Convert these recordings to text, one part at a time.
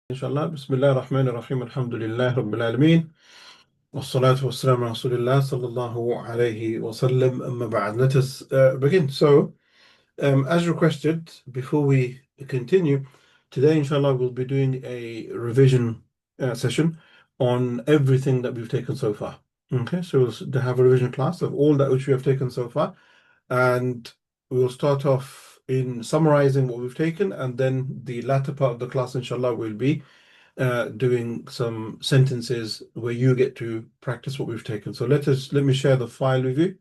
Inshallah, Bismillah ar-Rahman ar-Rahim, Alhamdulillah, Rabbil Alameen, wassalatu wassalamu ala Rasulillah, sallallahu alayhi wa sallam, amma ba'd. Let us begin. So, as requested, before we continue, today, inshallah, we'll be doing a revision session on everything that we've taken so far. Okay, so we'll have a revision class of all that which we have taken so far, and we'll start off in summarizing what we've taken, and then the latter part of the class, inshallah, will be doing some sentences where you get to practice what we've taken. So let me share the file with you.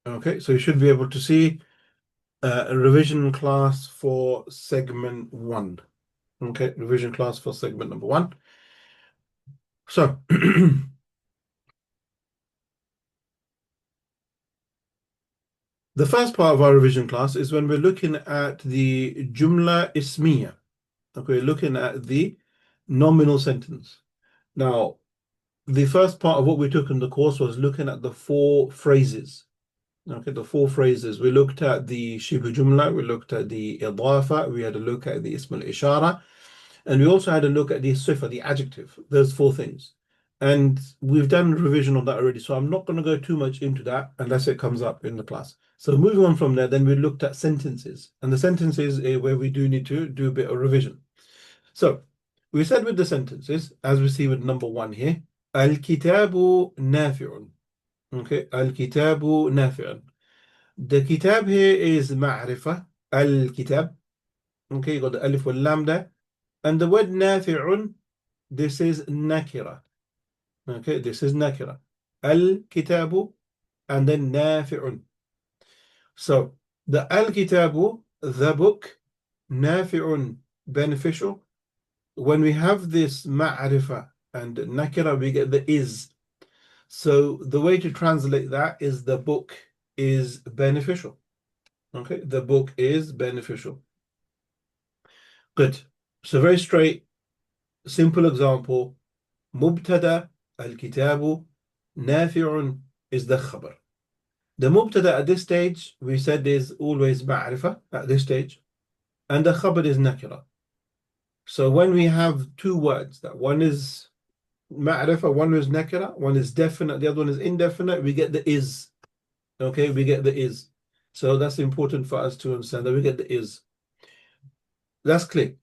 Okay, so you should be able to see a revision class for segment 1. Okay, revision class for segment number 1. So the first part of our revision class is when we're looking at the Jumla Ismiya. Okay, looking at the nominal sentence. Now, the first part of what we took in the course was looking at the 4 phrases. Okay, the 4 phrases. We looked at the Shibh Jumla, we looked at the Idafa, we had a look at the Ism al-Ishara, and we also had a look at the Sifa, the adjective. Those 4 things. And we've done a revision of that already, so I'm not going to go too much into that unless it comes up in the class. So moving on from there, then we looked at sentences. And the sentences where we do need to do a bit of revision. So we said with the sentences, as we see with number 1 here, Al-Kitabu Nafi'un. Okay, Al-Kitabu Nafi'un. The kitab here is ma'rifah, al-kitab. Okay, you got the alif wal lam there. And the word nafi'un, this is nakira. Okay, this is nakira. Al-kitabu and then nafi'un. So the al-kitabu, the book, nafi'un, beneficial. When we have this ma'rifah and nakira, we get the is. So the way to translate that is the book is beneficial. Okay, the book is beneficial. Good. So very straight, simple example. Mubtada al-kitabu nafi'un is the khabar. The mubtada at this stage, we said is always ma'rifah at this stage, and the khabar is nakira. So when we have 2 words, that one is ma'rifah, one is nakira, one is definite, the other one is indefinite, we get the is. Okay, we get the is. So that's important for us to understand that we get the is. That's clear.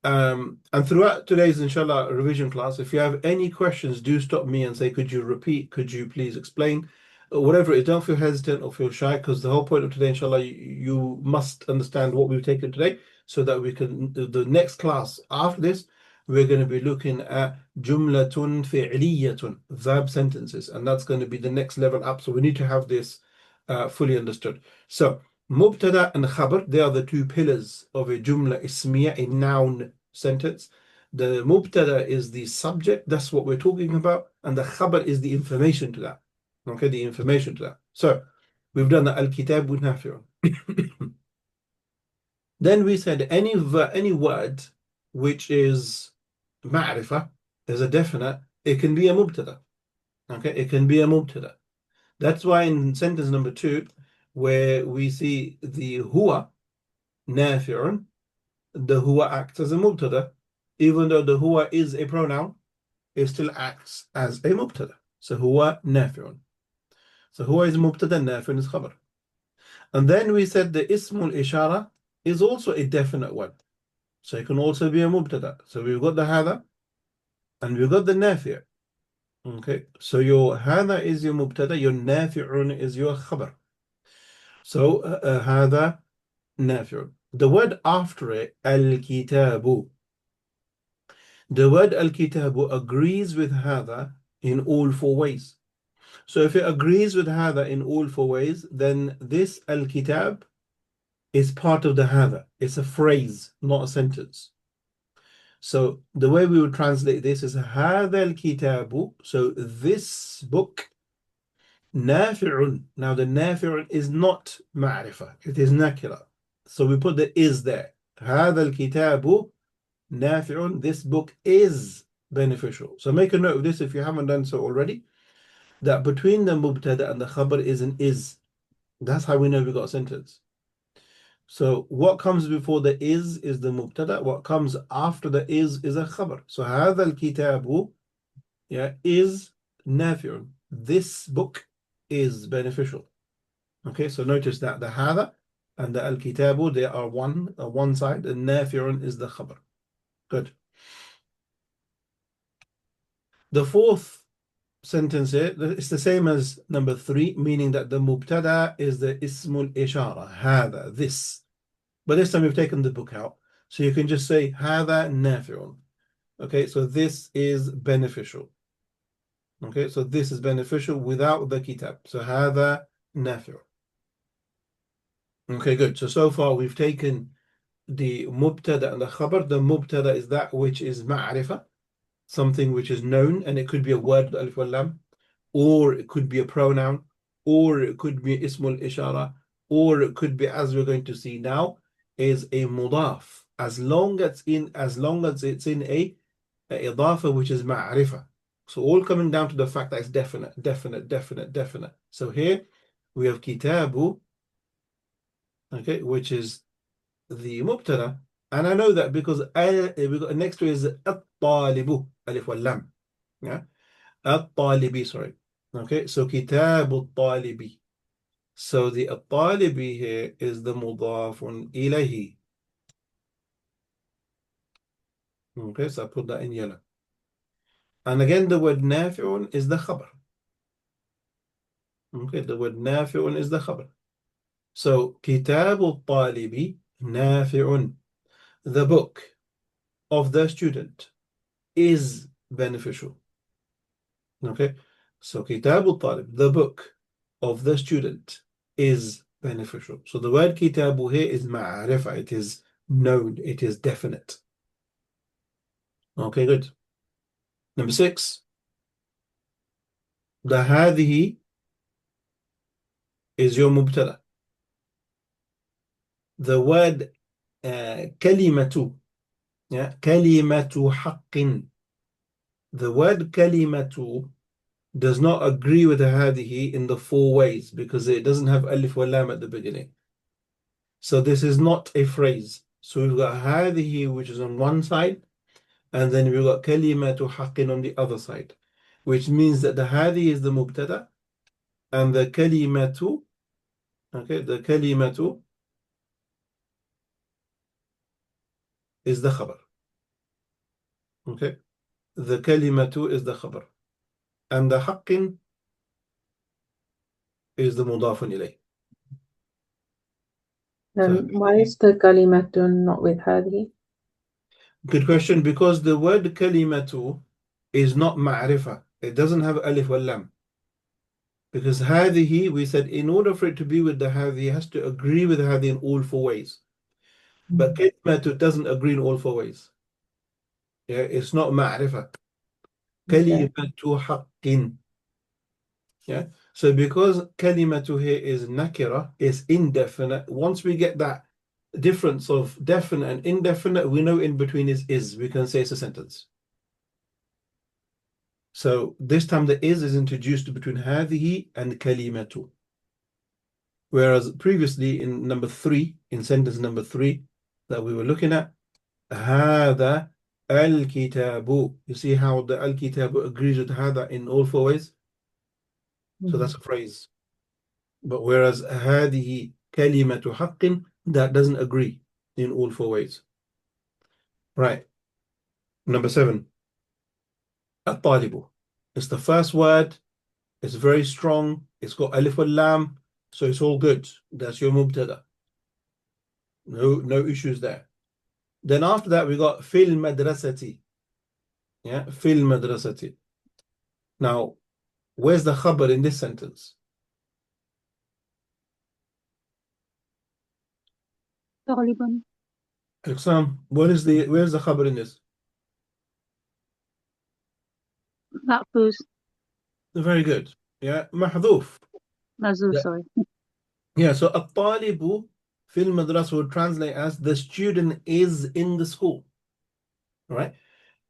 And throughout today's inshallah revision class, if you have any questions, do stop me and say, could you repeat, could you please explain, whatever it is. Don't feel hesitant or feel shy, because the whole point of today, inshallah, you must understand what we've taken today, so that we can, the next class after this, we're going to be looking at jumlatun fi'liyatun, verb sentences, and that's going to be the next level up. So we need to have this fully understood. So Mubtada and Khabar, they are the 2 pillars of a Jumla Ismiya, a noun sentence. The Mubtada is the subject, that's what we're talking about, and the Khabar is the information to that. Okay, the information to that. So we've done the Al-Kitabu Nafi'un. Then we said any word which is Ma'rifah, is a definite, it can be a Mubtada. Okay, it can be a Mubtada. That's why in sentence number 2, where we see the huwa nafi'un, the huwa acts as a mubtada. Even though the huwa is a pronoun, it still acts as a mubtada. So huwa nafi'un. So huwa is mubtada, nafi'un is khabar. And then we said the ismul ishara is also a definite one. So it can also be a mubtada. So we've got the hadha and we've got the nafi'. Okay, so your hadha is your mubtada, your nafi'un is your khabar. So هذا نافع. The word after it, al-kitabu. The word al-kitabu agrees with هذا in all 4 ways. So if it agrees with هذا in all 4 ways, then this al-kitab is part of the هذا. It's a phrase, not a sentence. So the way we would translate this is هذا الكتاب. So this book, nafi'un. Now the nafi'un is not ma'rifah, it is nakira. So we put the is there. هذا الكتاب nafi'un. This book is beneficial. So make a note of this if you haven't done so already, that between the mubtada and the khabar is an is. That's how we know we got a sentence. So what comes before the is the mubtada. What comes after the is a khabar. So هذا الكتاب, yeah, is nafi'un. This book is beneficial. Okay, so notice that the hada and the al-kitabu, they are one side, and nafi'un is the khabar. Good. The fourth sentence here, it's the same as number 3, meaning that the mubtada is the ismul ishara, hada, this. But this time we've taken the book out. So you can just say hada nafi'un. Okay, so this is beneficial. Okay, so this is beneficial without the kitab. So hada nafi'un. Okay, good. So far we've taken the mubtada and the khabar. The mubtada is that which is ma'rifa, something which is known, and it could be a word, alif wal lam, or it could be a pronoun, or it could be ismul ishara, or it could be, as we're going to see now, is a mudaf, as long as it's in a idafa which is ma'rifa. So all coming down to the fact that it's definite. So here we have kitabu, okay, which is the mubtada, and I know that because next to it is at-talibu, alif wal lam, yeah, at-talibi, sorry. Okay, so kitabu at-talibi. So the at-talibi here is the mudafun ilayhi. Okay, so I put that in yellow. And again, the word nafi'un is the khabar. Okay, the word nafi'un is the khabar. So kitabu at-talibi nafi'un. The book of the student is beneficial. Okay, so Kitabu Talib, the book of the student, is beneficial. So the word Kitabu here is ma'arifa, it is known, it is definite. Okay, good. Number 6, the hadihi is your mubtada. The word kalimatu, yeah, kalimatu haqqin. The word kalimatu does not agree with the hadihi in the 4 ways because it doesn't have alif wal lam at the beginning. So this is not a phrase. So we've got hadihi, which is on one side, and then we've got kalimatu haqqin on the other side, which means that the hadihi is the mubtada, and the kalimatu, okay, the kalimatu is the khabar. Okay, the kalimatu is the khabar, and the haqqin is the mudafun ilayh. So, Why is the kalimatun not with hadi? good question, because the word kalimatu is not ma'rifa. It doesn't have alif wal lam. Because hadihi, we said, in order for it to be with the hadihi, it has to agree with the hadihi in all 4 ways. But kalimatu doesn't agree in all 4 ways. Yeah, it's not ma'rifa. Kalimatu haqqin. Yeah. So because kalimatu here is nakira, is indefinite. Once we get that difference of definite and indefinite, we know in between is. We can say it's a sentence. So this time the is introduced between hadihi and kalimatu. Whereas previously in number 3, in sentence number 3 that we were looking at, هذا الكتاب. You see how the al-kitabu agrees with هذا in all 4 ways? So that's a phrase. But whereas هذه كلمة حق, that doesn't agree in all 4 ways. Right. Number 7. الطالب. It's the first word. It's very strong. It's got alif wal lam. So it's all good. That's your mubtada. No issues there. Then after that, we got fil madrasati. Yeah, fil madrasati. Now, where's the khabar in this sentence? غالبا Exam, where's the khabar in this? محفوظ Very good. Yeah, mahdhuf. مزوف Yeah. sorry. Yeah, so at-talibu fil madrasa would translate as the student is in the school. Right?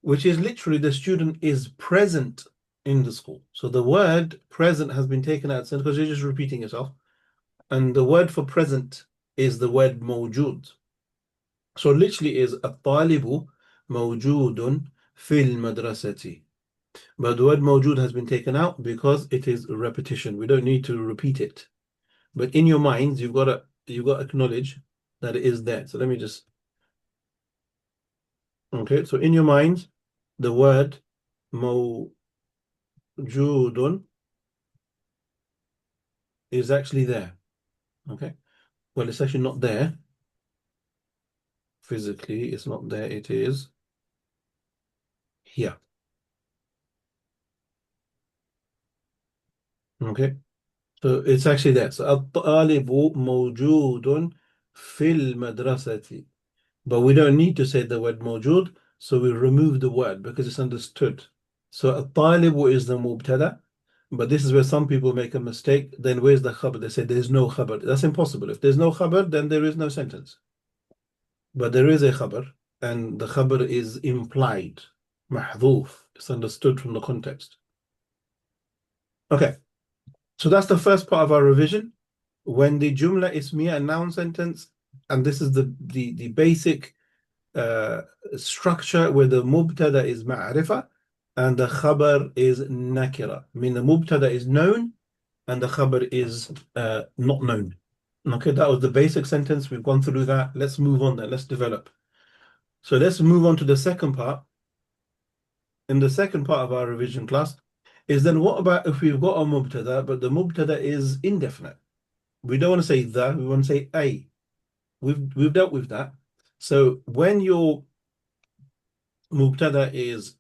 Which is literally the student is present in the school. So the word present has been taken out because you're just repeating yourself. And the word for present is the word mawjud. So literally is الطالب موجود في المدرسة. But the word mawjud has been taken out because it is a repetition. We don't need to repeat it. But in your minds, you've got to acknowledge that it is there. So let me just, okay. So in your minds, the word mawjudun is actually there. Okay. Well, it's actually not there. Physically, it's not there. It is here. Okay. So it's actually there. So الطالب موجود في المدرسة. But we don't need to say the word موجود, so we remove the word because it's understood. So الطالب is the mubtada, but this is where some people make a mistake. Then where's the khabar? They say there's no khabar. That's impossible. If there's no khabar, then there is no sentence. But there is a khabar, and the khabar is implied. محذوف. It's understood from the context. Okay. So that's the first part of our revision. When the jumla ismiya, a noun sentence, and this is the basic structure where the mubtada is ma'rifa and the khabar is nakira. I mean, the mubtada is known and the khabar is not known. Okay, that was the basic sentence. We've gone through that. Let's move on then. Let's develop. So let's move on to the second part. In the second part of our revision class is then what about if we've got a mubtada, but the mubtada is indefinite? We don't want to say the, we want to say a. We've dealt with that. So when your mubtada is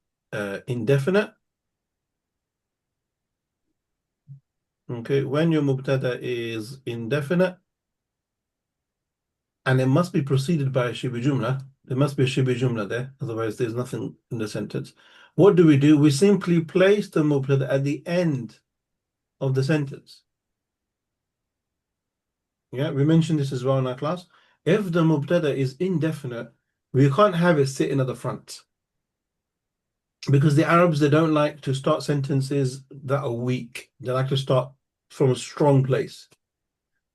indefinite, okay, when your mubtada is indefinite, and it must be preceded by a shibu jumla, there must be a shibu jumla there, otherwise there's nothing in the sentence. What do? We simply place the mubtada at the end of the sentence. Yeah, we mentioned this as well in our class. If the mubtada is indefinite, we can't have it sitting at the front. Because the Arabs, they don't like to start sentences that are weak. They like to start from a strong place.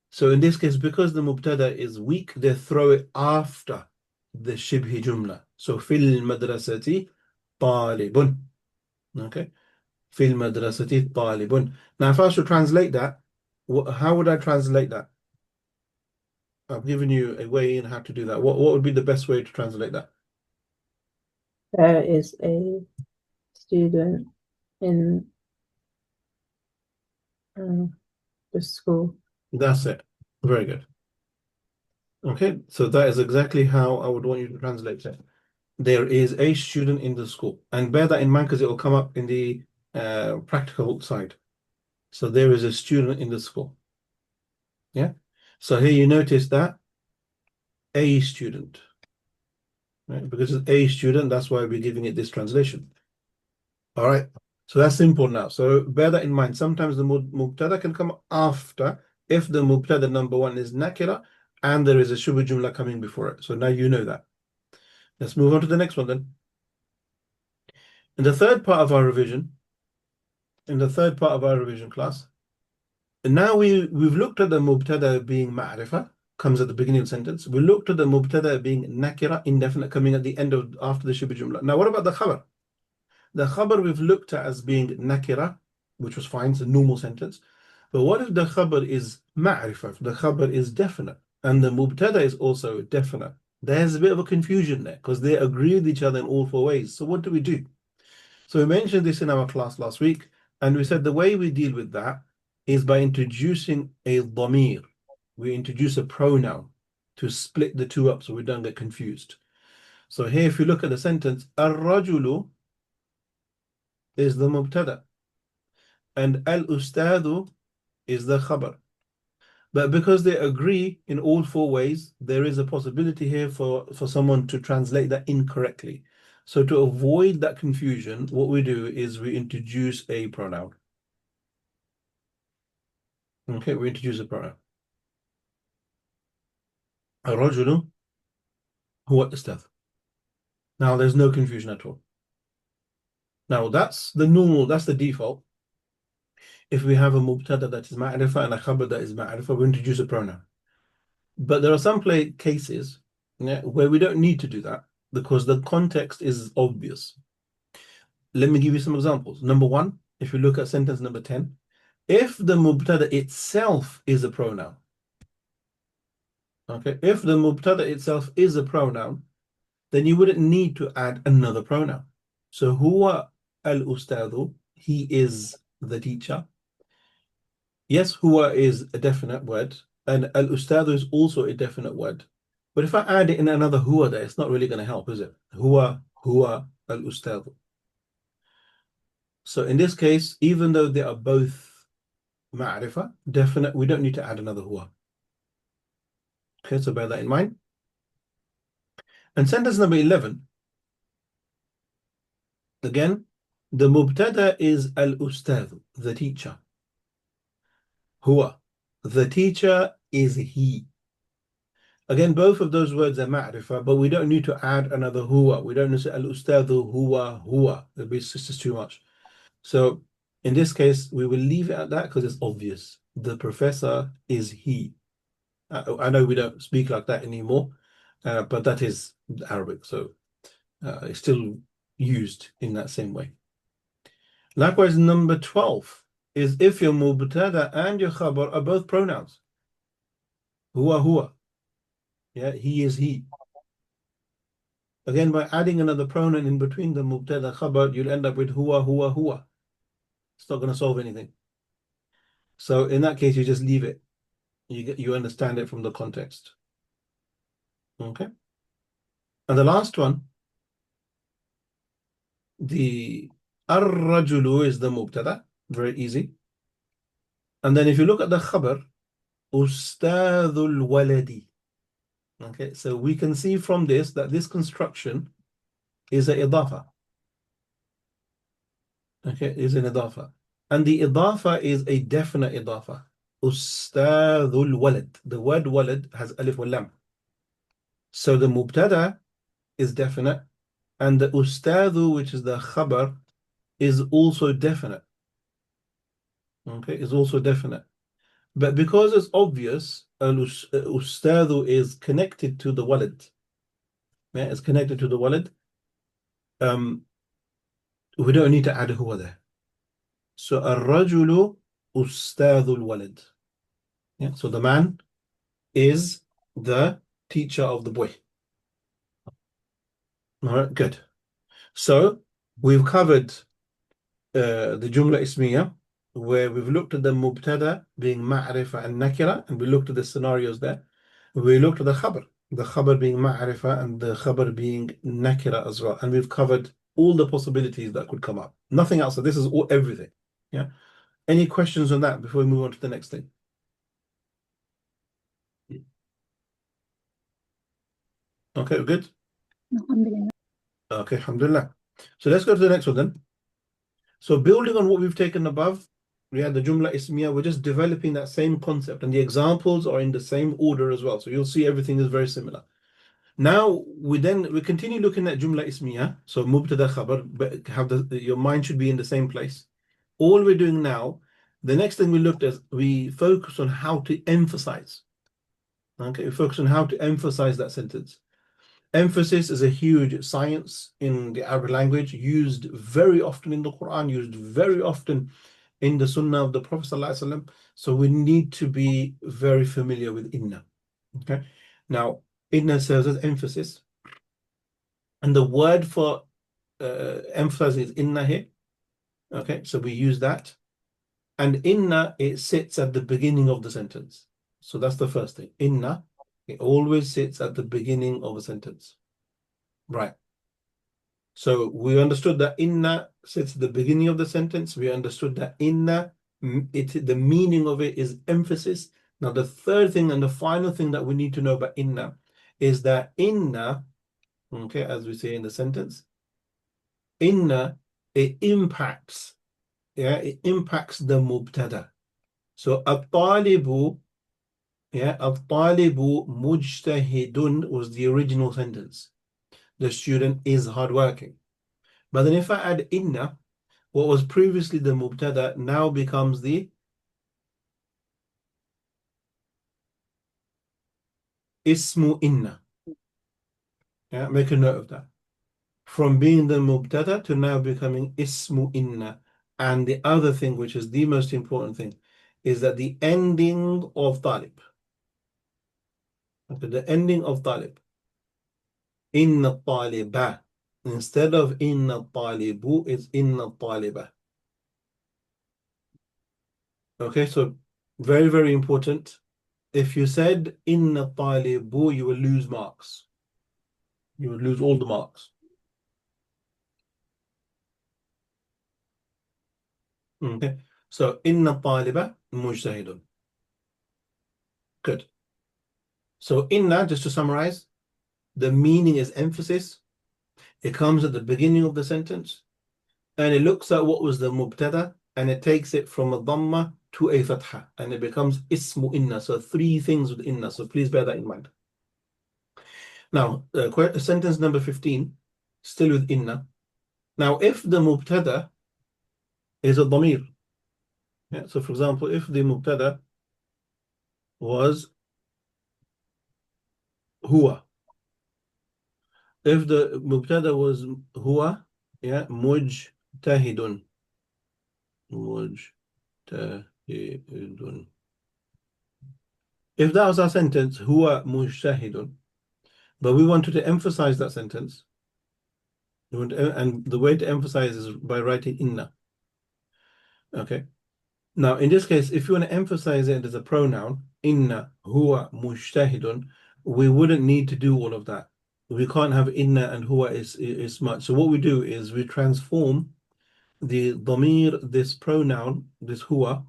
So in this case, because the mubtada is weak, they throw it after the shibhi jumla. So fil madrasati talibun. Okay. Fil madrasati talibun. Now, if I should translate that, how would I translate that? I've given you a way in how to do that. What would be the best way to translate that? There is a student in the school. That's it. Very good. Okay, so that is exactly how I would want you to translate it. There is a student in the school. And bear that in mind because it will come up in the practical side. So there is a student in the school. Yeah. So here you notice that a student. Right? Because it's a student, that's why we're giving it this translation. All right. So that's simple now. So bear that in mind. Sometimes the mubtada can come after if the mubtada number one is nakira and there is a shubha jumla coming before it. So now you know that. Let's move on to the next one then. In the third part of our revision class, and now we've looked at the mubtada being ma'rifa, comes at the beginning of the sentence. We looked at the mubtada being nakira, indefinite, coming at the end of after the shibh jumla. Now what about the khabar? The khabar we've looked at as being nakira, which was fine, it's a normal sentence. But what if the khabar is ma'rifa? The khabar is definite, and the mubtada is also definite. There's a bit of a confusion there because they agree with each other in all four ways. So what do we do? So we mentioned this in our class last week, and we said the way we deal with that is by introducing a dhamir. We introduce a pronoun to split the two up so we don't get confused. So here, if you look at the sentence, ar-rajulu is the mubtada, and al-ustadu is the khabar. But because they agree in all four ways, there is a possibility here for someone to translate that incorrectly. So to avoid that confusion, what we do is we introduce a pronoun. Okay, we introduce a pronoun. الرجل هو الأستاذ. Now there's no confusion at all. Now that's the normal, that's the default. If we have a mubtada that is ma'rifa and a khabar that is ma'rifa, we introduce a pronoun. But there are some cases, yeah, where we don't need to do that because the context is obvious. Let me give you some examples. Number one, if you look at sentence number 10, if the mubtada itself is a pronoun, okay, if the mubtada itself is a pronoun, then you wouldn't need to add another pronoun. So huwa al-ustadhu, he is the teacher. Yes, huwa is a definite word, and al-ustadhu is also a definite word. But if I add it in another huwa there, it's not really going to help, is it? Huwa al-ustadhu. So in this case, even though they are both ma'rifah, definite, we don't need to add another huwa. Okay, so bear that in mind. And sentence number 11, again, the mubtada is al-ustadhu, the teacher. Huwa, the teacher is he. Again, both of those words are ma'rifah, but we don't need to add another huwa. We don't need to say al-ustadhu huwa. It's just too much. So in this case, we will leave it at that because it's obvious. The professor is he. I know we don't speak like that anymore, but that is Arabic, so it's still used in that same way. Likewise, number 12 is if your mubtada and your khabar are both pronouns. Huwa. Yeah, he is he. Again, by adding another pronoun in between the mubtada khabar, you'll end up with huwa. It's not going to solve anything. So in that case, you just leave it. You understand it from the context. Okay. And the last one, the ar-rajulu is the mubtada, very easy. And then if you look at the khabar, ustadhul waladi. Okay, so we can see from this that this construction is an idafa. Okay, is an idafa. And the idafa is a definite idafa. Ustadhul walad. The word walad has alif wal lam. So the mubtada is definite, and the ustadhu, which is the khabar, is also definite. Okay, is also definite. But because it's obvious, ustadhu is connected to the walad. Yeah, it's connected to the walad. We don't need to add huwa there. So ar-rajulu ustadhul walad. Yeah, so the man is the teacher of the boy. All right, good. So we've covered the Jumla Ismiya, where we've looked at the mubtada being ma'rifa and nakira, and we looked at the scenarios there. We looked at the khabar being ma'rifa and the khabar being nakira as well. And we've covered all the possibilities that could come up. Nothing else. So this is everything. Yeah. Any questions on that before we move on to the next thing? Okay, good. Alhamdulillah. Okay, alhamdulillah. So let's go to the next one then. So building on what we've taken above, we had the Jumla Ismiya, we're just developing that same concept, and the examples are in the same order as well. So you'll see everything is very similar. Now we continue looking at Jumla Ismiya, so Mubtada Khabar, but your mind should be in the same place. All we're doing now, the next thing we looked at, we focus on how to emphasize. Okay, we focus on how to emphasize that sentence. Emphasis is a huge science in the Arabic language, used very often in the Quran, used very often in the Sunnah of the Prophet ﷺ. So we need to be very familiar with inna. Okay. Now, inna serves as emphasis, and the word for emphasizing is inna here. Okay, so we use that, and inna, it sits at the beginning of the sentence. So that's the first thing. Inna, it always sits at the beginning of a sentence. Right. So we understood that inna sits at the beginning of the sentence. We understood that inna, the meaning of it is emphasis. Now the third thing and the final thing that we need to know about inna is that inna, okay, as we say in the sentence, inna, it impacts, it impacts the mubtada. So at-talibu, at-talibu mujtahidun was the original sentence. The student is hardworking. But then if I add inna, what was previously the mubtada now becomes the ismu inna. Yeah, make a note of that. From being the mubtada to now becoming ismu inna. And the other thing, which is the most important thing, is that the ending of talib. Okay, the ending of talib. Inna taliba. Instead of inna talibu, it's inna taliba. Okay, so very, very important. If you said inna talibu, you will lose marks. You will lose all the marks. Okay, so inna taliba mujtahidun. Good. So inna, just to summarize, the meaning is emphasis. It comes at the beginning of the sentence, and it looks at what was the mubtada, and it takes it from a dhamma to a fatha, and it becomes ismu inna. So three things with inna. So please bear that in mind. Now, sentence number 15, still with inna. Now, if the mubtada is a dhamir, yeah, so for example, if the mubtada was huwa, if the mubtada was huwa, yeah, mujtahidun, mujtahidun. If that was our sentence, huwa mujtahidun, but we wanted to emphasize that sentence, and the way to emphasize is by writing inna. Okay. Now, in this case, if you want to emphasize it as a pronoun, inna huwa mujtahidun, we wouldn't need to do all of that. We can't have inna and huwa is much. So what we do is we transform the dhamir, this pronoun, this huwa,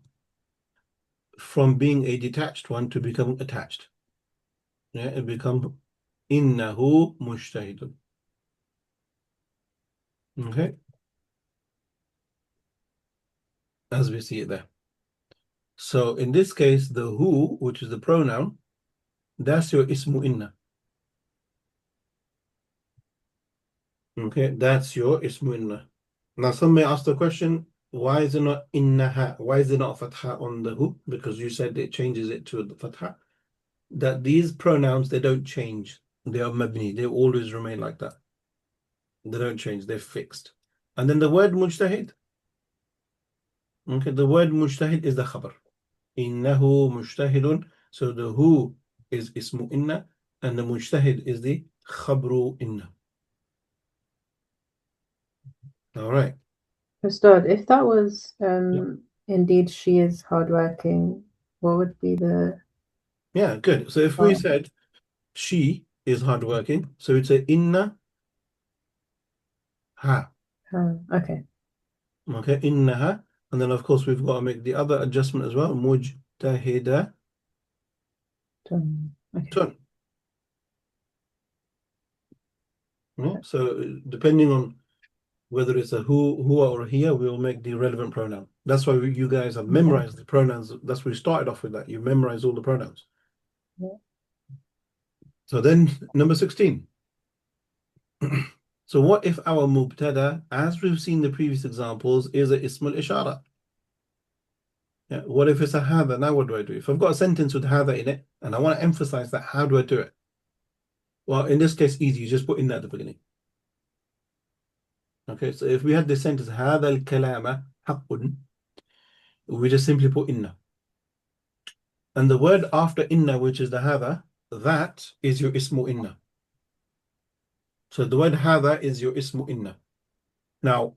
from being a detached one to becoming attached. Yeah, it becomes innahu mujtahidun. Okay, as we see it there. So in this case, the who, which is the pronoun, that's your ismu inna. Okay, that's your ismu inna. Now some may ask the question, why is it not innaha? Why is it not fatha on the who? Because you said it changes it to the fatha. That these pronouns, they don't change. They are mabni. They always remain like that. They don't change. They're fixed. And then the word mujtahid. Okay, the word mujtahid is the khabar. Innahu mujtahidun. So the who is ismu inna, and the mujtahid is the khabru inna. All right. Ustad, if that was indeed she is hardworking, what would be the Yeah, good. So if we said she is hardworking, so we'd say inna ha. okay. Okay, innaha. And then of course we've got to make the other adjustment as well. Mujtahida Okay. tun. Yeah, so depending on whether it's a who, huwa, or here, we will make the relevant pronoun. That's why you guys have memorized the pronouns. That's why we started off with that. You memorize all the pronouns. Yeah. So then number 16. So what if our mubtada, as we've seen the previous examples, is a ismul ishara? Yeah, what if it's a hadha? Now what do I do? If I've got a sentence with hadha in it, and I want to emphasize that, how do I do it? Well, in this case, easy. You just put inna at the beginning. Okay, so if we had this sentence, هذا الكلام حق, we just simply put inna. And the word after inna, which is the hadha, that is your ismu inna. So the word hadha is your ismu inna. Now,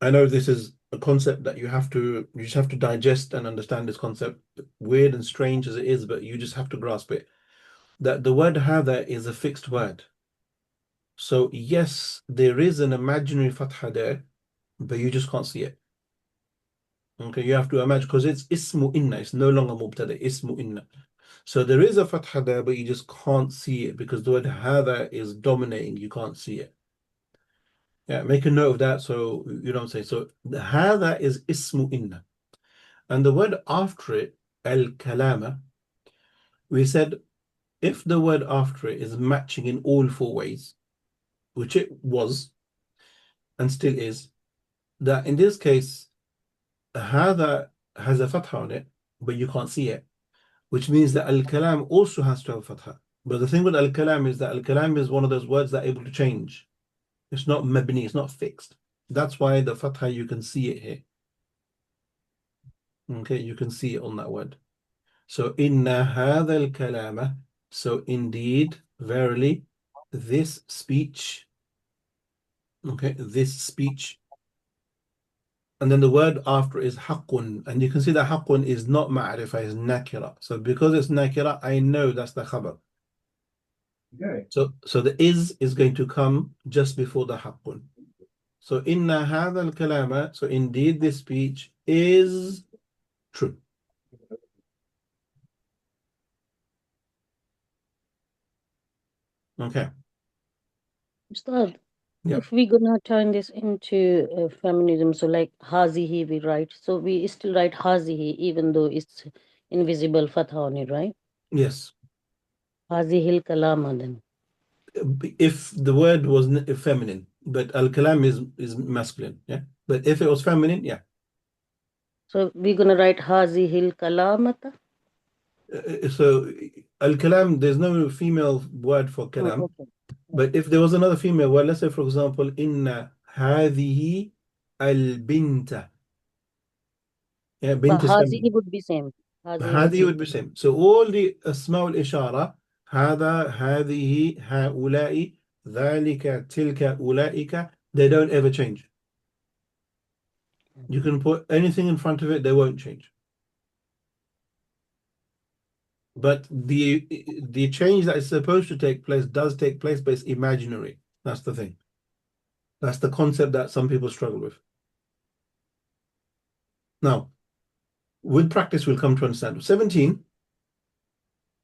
I know this is a concept that you just have to digest and understand this concept, weird and strange as it is, but you just have to grasp it. That the word hadha is a fixed word. So yes, there is an imaginary fatha there, but you just can't see it. Okay, you have to imagine, because it's ismu inna, it's no longer mubtada, ismu inna. So there is a fatha there, but you just can't see it because the word hadha is dominating, you can't see it. Yeah, make a note of that so you don't say. So the hadha is ismu inna. And the word after it, al-kalama, we said if the word after it is matching in all four ways, which it was and still is, that in this case, hadha has a fatha on it, but you can't see it. which means that al-kalam also has to have fatha. But the thing with al-kalam is that al-kalam is one of those words that are able to change. It's not mabni, it's not fixed. That's why the fatha, you can see it here. Okay, you can see it on that word. So inna hadha al-kalama, so indeed, verily, this speech, okay, this speech, and then the word after is haqqun, and you can see that haqqun is not ma'rifah, is nakira. So because it's nakira, I know that's the khabar. Okay. So the is going to come just before the haqqun. So inna hadha al-kalama, so indeed this speech is true. Okay. Ustad, Yeah. if we're gonna turn this into feminism, so like hazihi we write, so we still write hazihi even though it's invisible fatha on it, right? Yes. Hazihil kalama then. If the word was feminine, but al-kalam is masculine, yeah. But if it was feminine, yeah. So we're gonna write hazihil kalamata. So al-kalam, there's no female word for Oh, kalam. okay. But if there was another female word, let's say for example, inna hadhihi al-binta. Yeah, But bint is hazihi feminine. would be same. Hazihi would Hadi be would be same. So all the asma al-ishara, hada, hadihi, haulai, dhalika, tilka, ulaika, they don't ever change. You can put anything in front of it, they won't change. But the change that is supposed to take place does take place, but it's imaginary. That's the thing. That's the concept that some people struggle with. Now, with practice, we'll come to understand. 17,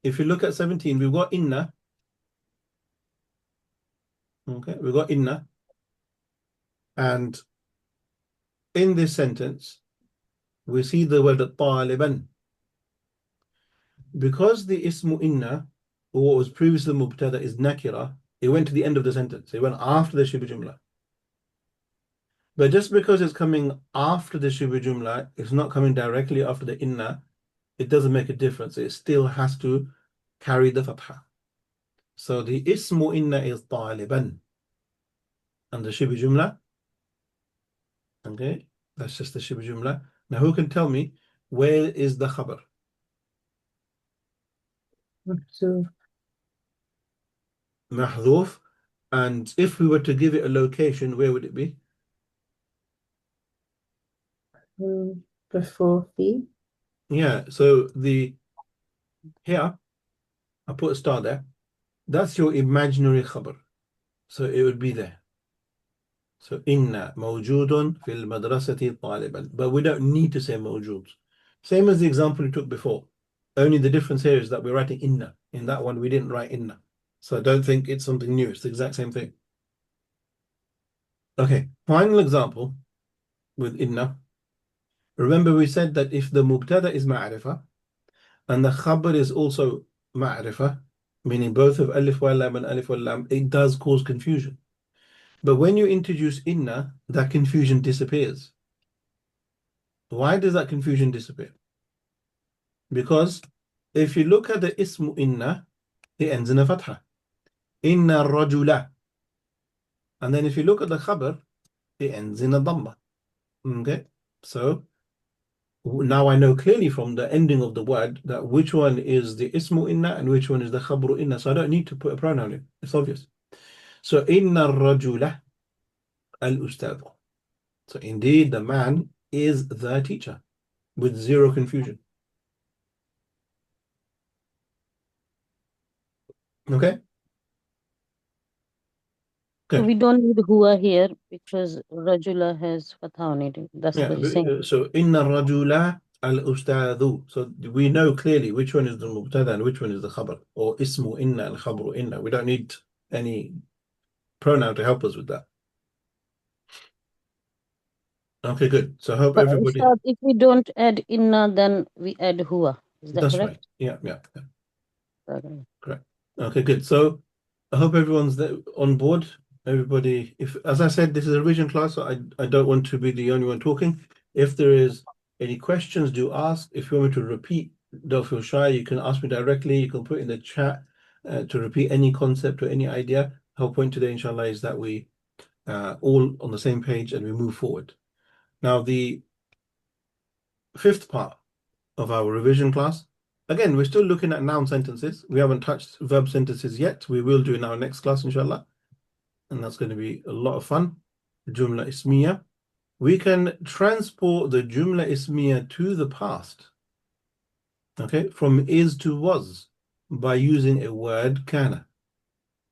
if you look at 17, we've got inna. Okay, we've got inna. And in this sentence, we see the word taliban. Because the ismu inna, or what was previously mubtada, is nakira, it went to the end of the sentence. It went after the shibh jumla. But just because it's coming after the shibh jumla, it's not coming directly after the inna, it doesn't make a difference. It still has to carry the fatha. So the ismu inna is taliban. And the shibh jumla, okay, that's just the shibh jumla. Now who can tell me where is the khabar? So Mahdhuf. And if we were to give it a location, where would it be? before fi. Yeah, so here, I put a star there. That's your imaginary khabar. So it would be there. So inna mawjudun fil madrasati taliban. But we don't need to say mawjud. Same as the example we took before. Only the difference here is that we're writing inna. In that one, we didn't write inna. So I don't think it's something new. It's the exact same thing. Okay, final example with inna. Remember we said that if the mubtada is ma'rifah and the khabar is also ma'rifah, meaning both of alif wal lam and alif wal lam, it does cause confusion. But when you introduce inna, that confusion disappears. Why does that confusion disappear? Because if you look at the ismu inna, it ends in a fatha. Inna rajula. And then if you look at the khabar, it ends in a dhamma. Okay? So now I know clearly from the ending of the word that which one is the ismu inna and which one is the khabru inna. So I don't need to put a pronoun in. It's obvious. So inna rajula al-ustad. So indeed the man is the teacher with zero confusion. Okay? So Good. we don't need huwa here because rajula has fatha on it. That's Yeah, what he's saying. so inna rajula al-ustadhu. So we know clearly which one is the mubtada and which one is the khabar, or ismu inna and khabru inna. We don't need any pronoun to help us with that. Okay, good. So I hope But everybody. Ustad, if we don't add inna, then we add huwa. Is that That's correct? right. Yeah. Okay. Correct. Okay, good. So I hope everyone's on board. Everybody, if as I said, this is a revision class, so I don't want to be the only one talking. If there is any questions, do ask. If you want me to repeat don't feel shy. You can ask me directly. You can put in the chat to repeat any concept or any idea. Whole point today, inshallah, is that we all on the same page and we move forward. Now, the fifth part of our revision class. Again, we're still looking at noun sentences. We haven't touched verb sentences yet. We will do in our next class, inshallah. And that's going to be a lot of fun. Jumla Ismiya. We can transport the Jumla Ismiya to the past. Okay, from is to was by using a word kana.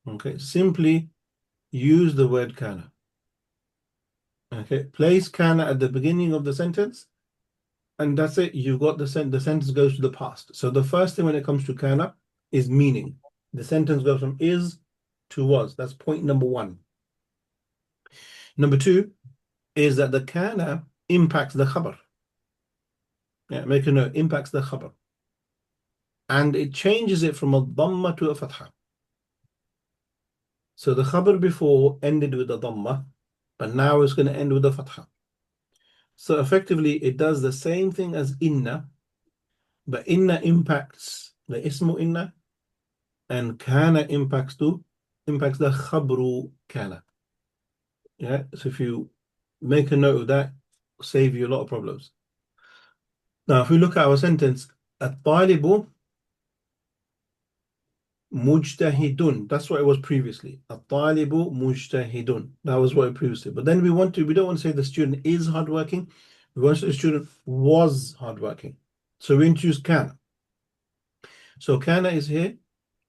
Okay, simply use the word kana. Okay, place kana at the beginning of the sentence, and that's it. You've got the sentence goes to the past. So the first thing when it comes to kana is meaning. The sentence goes from is to was. That's point number one. Number two is that the kana impacts the khabar. Yeah, make a note, impacts the khabar. And it changes it from a dhamma to a fatha. So the khabar before ended with a dhamma, but now it's going to end with a fatha. So effectively, it does the same thing as inna, but inna impacts the ismu inna, and kana impacts the khabru kana. Yeah, so if you make a note of that, save you a lot of problems. Now, if we look at our sentence, at-talibu mujtahidun. That's what it was previously. At-talibu mujtahidun. That was what it previously. But then we don't want to say the student is hardworking. We want to say the student was hardworking. So we introduce kana. So kana is here,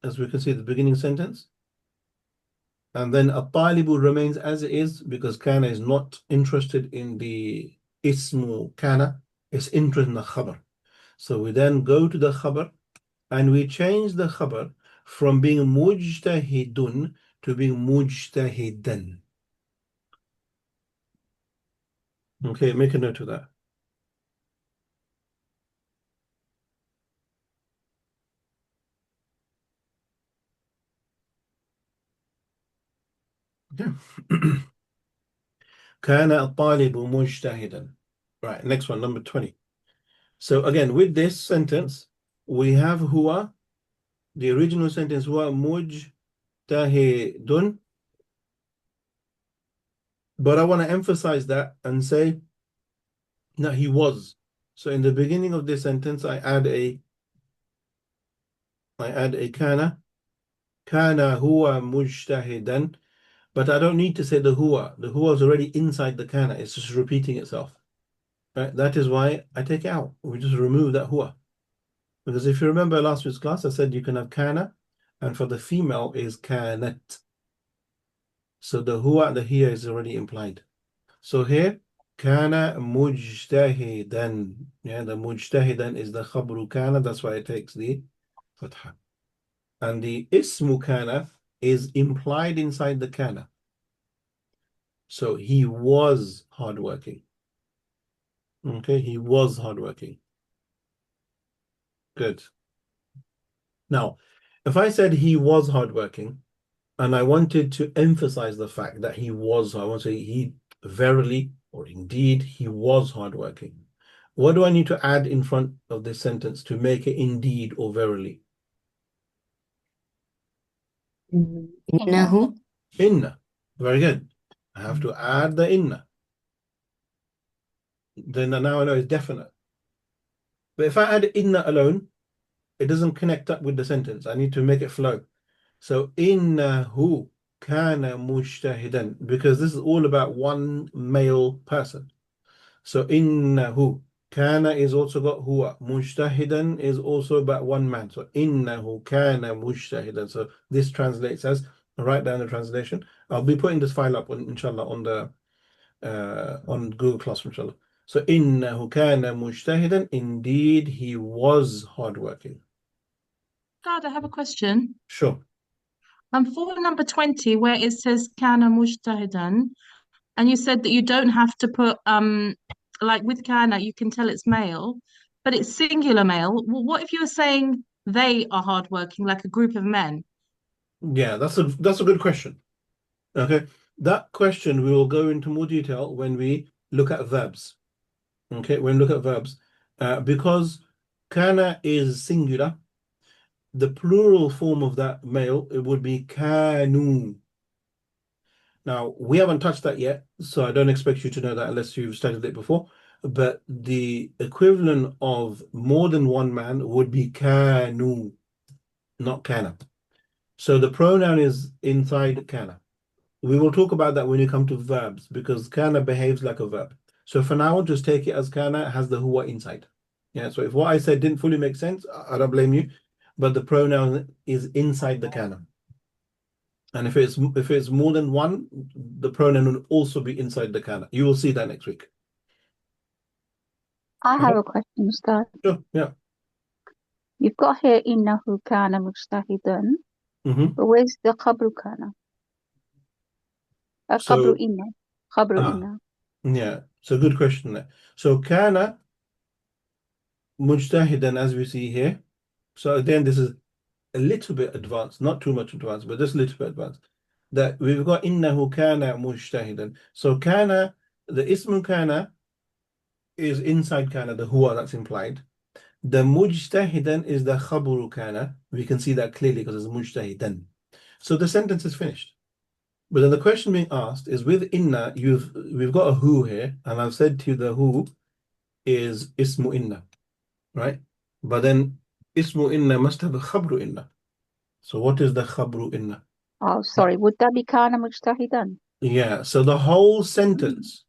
as we can see at the beginning sentence. And then at-talibu remains as it is because kana is not interested in the ismu kana. It's interested in the khabar. So we then go to the khabar and we change the khabar from being mujtahidun to being mujtahidan. Okay, make a note of that. Yeah. Kana at-talibu mujtahidan. Right, next one, number 20. So again, with this sentence, we have huwa, the original sentence, huwa mujtahidun. But I want to emphasize that and say that he was. So in the beginning of this sentence, I add a kana. Kana huwa mujtahidan. But I don't need to say the huwa. The huwa is already inside the kana. It's just repeating itself. Right? That is why I take it out. We just remove that huwa. Because if you remember last week's class, I said you can have kana, and for the female is kanat. So the huwa, the here is already implied. So here, kana mujtahidan. Yeah, the mujtahidan is the khabru kana. That's why it takes the fatha. And the ismu kana is implied inside the kana. So he was hardworking. Okay, he was hardworking. Good. Now, if I said he was hardworking, and I wanted to emphasize the fact that he was, I want to say he verily or indeed he was hardworking. What do I need to add in front of this sentence to make it indeed or verily? إنه. Inna. Very good. I have to add the inna. Then now I know it's definite. But if I add inna alone, it doesn't connect up with the sentence. I need to make it flow. So innahu kana mujtahidan, because this is all about one male person. So innahu kana is also got huwa. Mujtahidan is also about one man. So innahu kana mujtahidan. So this translates as, write down the translation. I'll be putting this file up on, inshallah, on the on Google Classroom, inshallah. So innahu kana mujtahidan. Indeed, he was hardworking. God, I have a question. Sure. For number 20, where it says kana mujtahidan, and you said that you don't have to put like with kana, you can tell it's male, but it's singular male. Well, what if you were saying they are hardworking, like a group of men? Yeah, that's a good question. Okay, that question we will go into more detail when we look at verbs. Okay, when we look at verbs, because kana is singular. The plural form of that male, it would be kanu. Now, we haven't touched that yet, so I don't expect you to know that unless you've studied it before. But the equivalent of more than one man would be kanu, not kana. So the pronoun is inside kana. We will talk about that when you come to verbs because kana behaves like a verb. So for now, just take it as kana has the huwa inside. Yeah, so if what I said didn't fully make sense, I don't blame you, but the pronoun is inside the kana. And if it's more than one, the pronoun will also be inside the kana. You will see that next week. I have a question, Ustad. Sure, yeah. You've got here innahu kana mujtahidan, Mm-hmm. but where's the khabru kana? Khabru So, inna. Khabru ah, inna. yeah, so good question there. So kana mujtahidan, as we see here. So again, this is a little bit advanced, not too much advanced, but just a little bit advanced. That we've got innahu kana mujtahidan. So kana, the ismu kana is inside kana, the huwa that's implied. The mujtahidan is the khabru kana. We can see that clearly because it's mujtahidan. So the sentence is finished. But then the question being asked is with inna, we've got a who here, and I've said to you the who is ismu inna, right? But then ismu inna must have a khabru inna. So what is the khabru inna? Oh, sorry. Would that be kana mujtahidan? Yeah, so the whole sentence,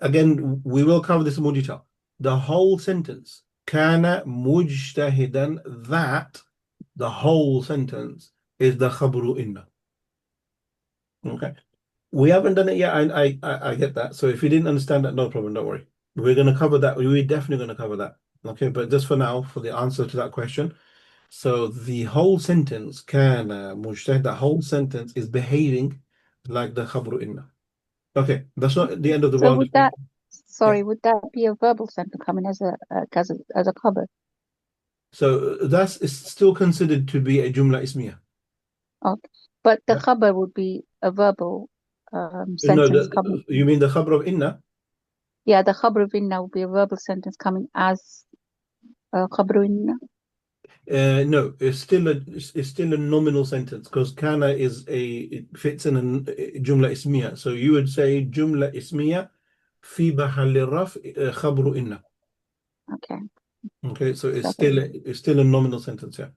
again, we will cover this in more detail. The whole sentence, kana mujtahidan, that, the whole sentence is the khabru inna. Okay. We haven't done it yet. I get that. So if you didn't understand that, no problem, don't worry. We're going to cover that. We're definitely going to cover that. Okay, but just for now, for the answer to that question. So the whole sentence, kana mujtahid, the whole sentence is behaving like the khabru inna. Okay, that's not the end of the So world. would that, sorry, would that be a verbal sentence coming as a khabar? So that's is still considered to be a jumla ismiya. Okay. But the Yeah. khabar would be a verbal No, sentence coming. you mean the khabr of inna? Yeah, the khabru of inna would be a verbal sentence coming as khabru inna. No, it's still a nominal sentence because kana it fits in a jumla ismiya. So you would say jumla ismiya fi mahall raf khabru inna. Okay. Okay, so it's Okay. still a nominal sentence, yeah.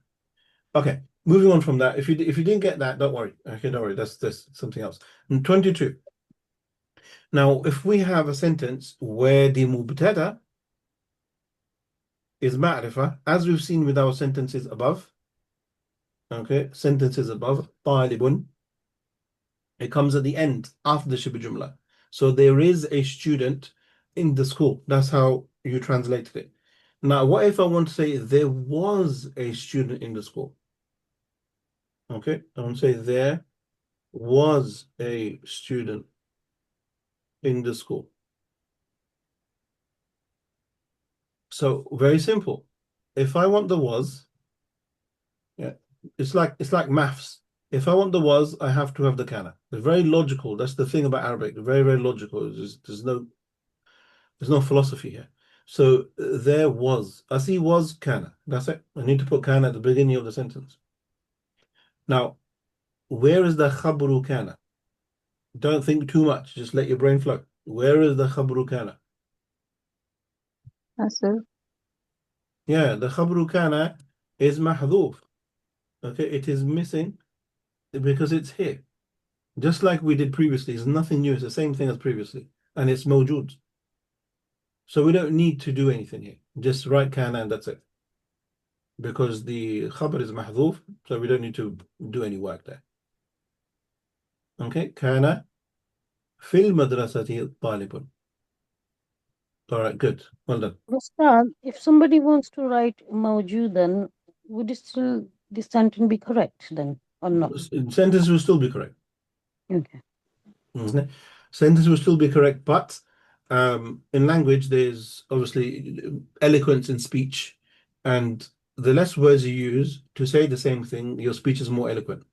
Okay, moving on from that. If you didn't get that, don't worry. Okay, don't worry. That's something else. And 22. Now, if we have a sentence where the mubtada is ma'rifah, as we've seen with our sentences above. Okay, sentences above, talibun. It comes at the end after the shibh jumla. So there is a student in the school. That's how you translated it. Now, what if I want to say there was a student in the school? Okay, I want to say there was a student in the school. So very simple. If I want the was, yeah, it's like maths. If I want the was, I have to have the kana. It's very logical. That's the thing about Arabic. Very, very logical. There's no philosophy here. So there was. I see was kana. That's it. I need to put kana at the beginning of the sentence. Now, where is the khabru kana? Don't think too much. Just let your brain flow. Where is the khabru kana? So Yeah, the khabru kana is mahdhuf. Okay, it is missing because it's here. Just like we did previously. It's nothing new. It's the same thing as previously. And it's mawjood. So we don't need to do anything here. Just write kana and that's it. Because the khabar is mahdhuf, so we don't need to do any work there. Okay, kana fil madrasati talibun. All right, good. Well done. Ustad, if somebody wants to write mawjudan, would it still this sentence be correct then or not? Sentence will still be correct. Okay. Mhm. Sentence will still be correct, but in language, there's obviously eloquence in speech, and the less words you use to say the same thing, your speech is more eloquent.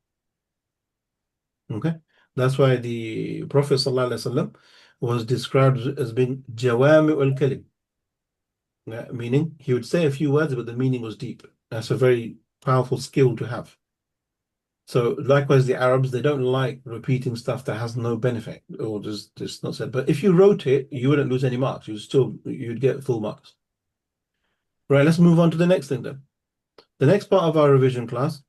Okay, that's why the Prophet ﷺ was described as being jawami al kalim. meaning he would say a few words, but the meaning was deep. That's a very powerful skill to have. So likewise, the Arabs, they don't like repeating stuff that has no benefit or just not said. But if you wrote it, you wouldn't lose any marks. You'd get full marks. Right, let's move on to the next thing then. The next part of our revision class,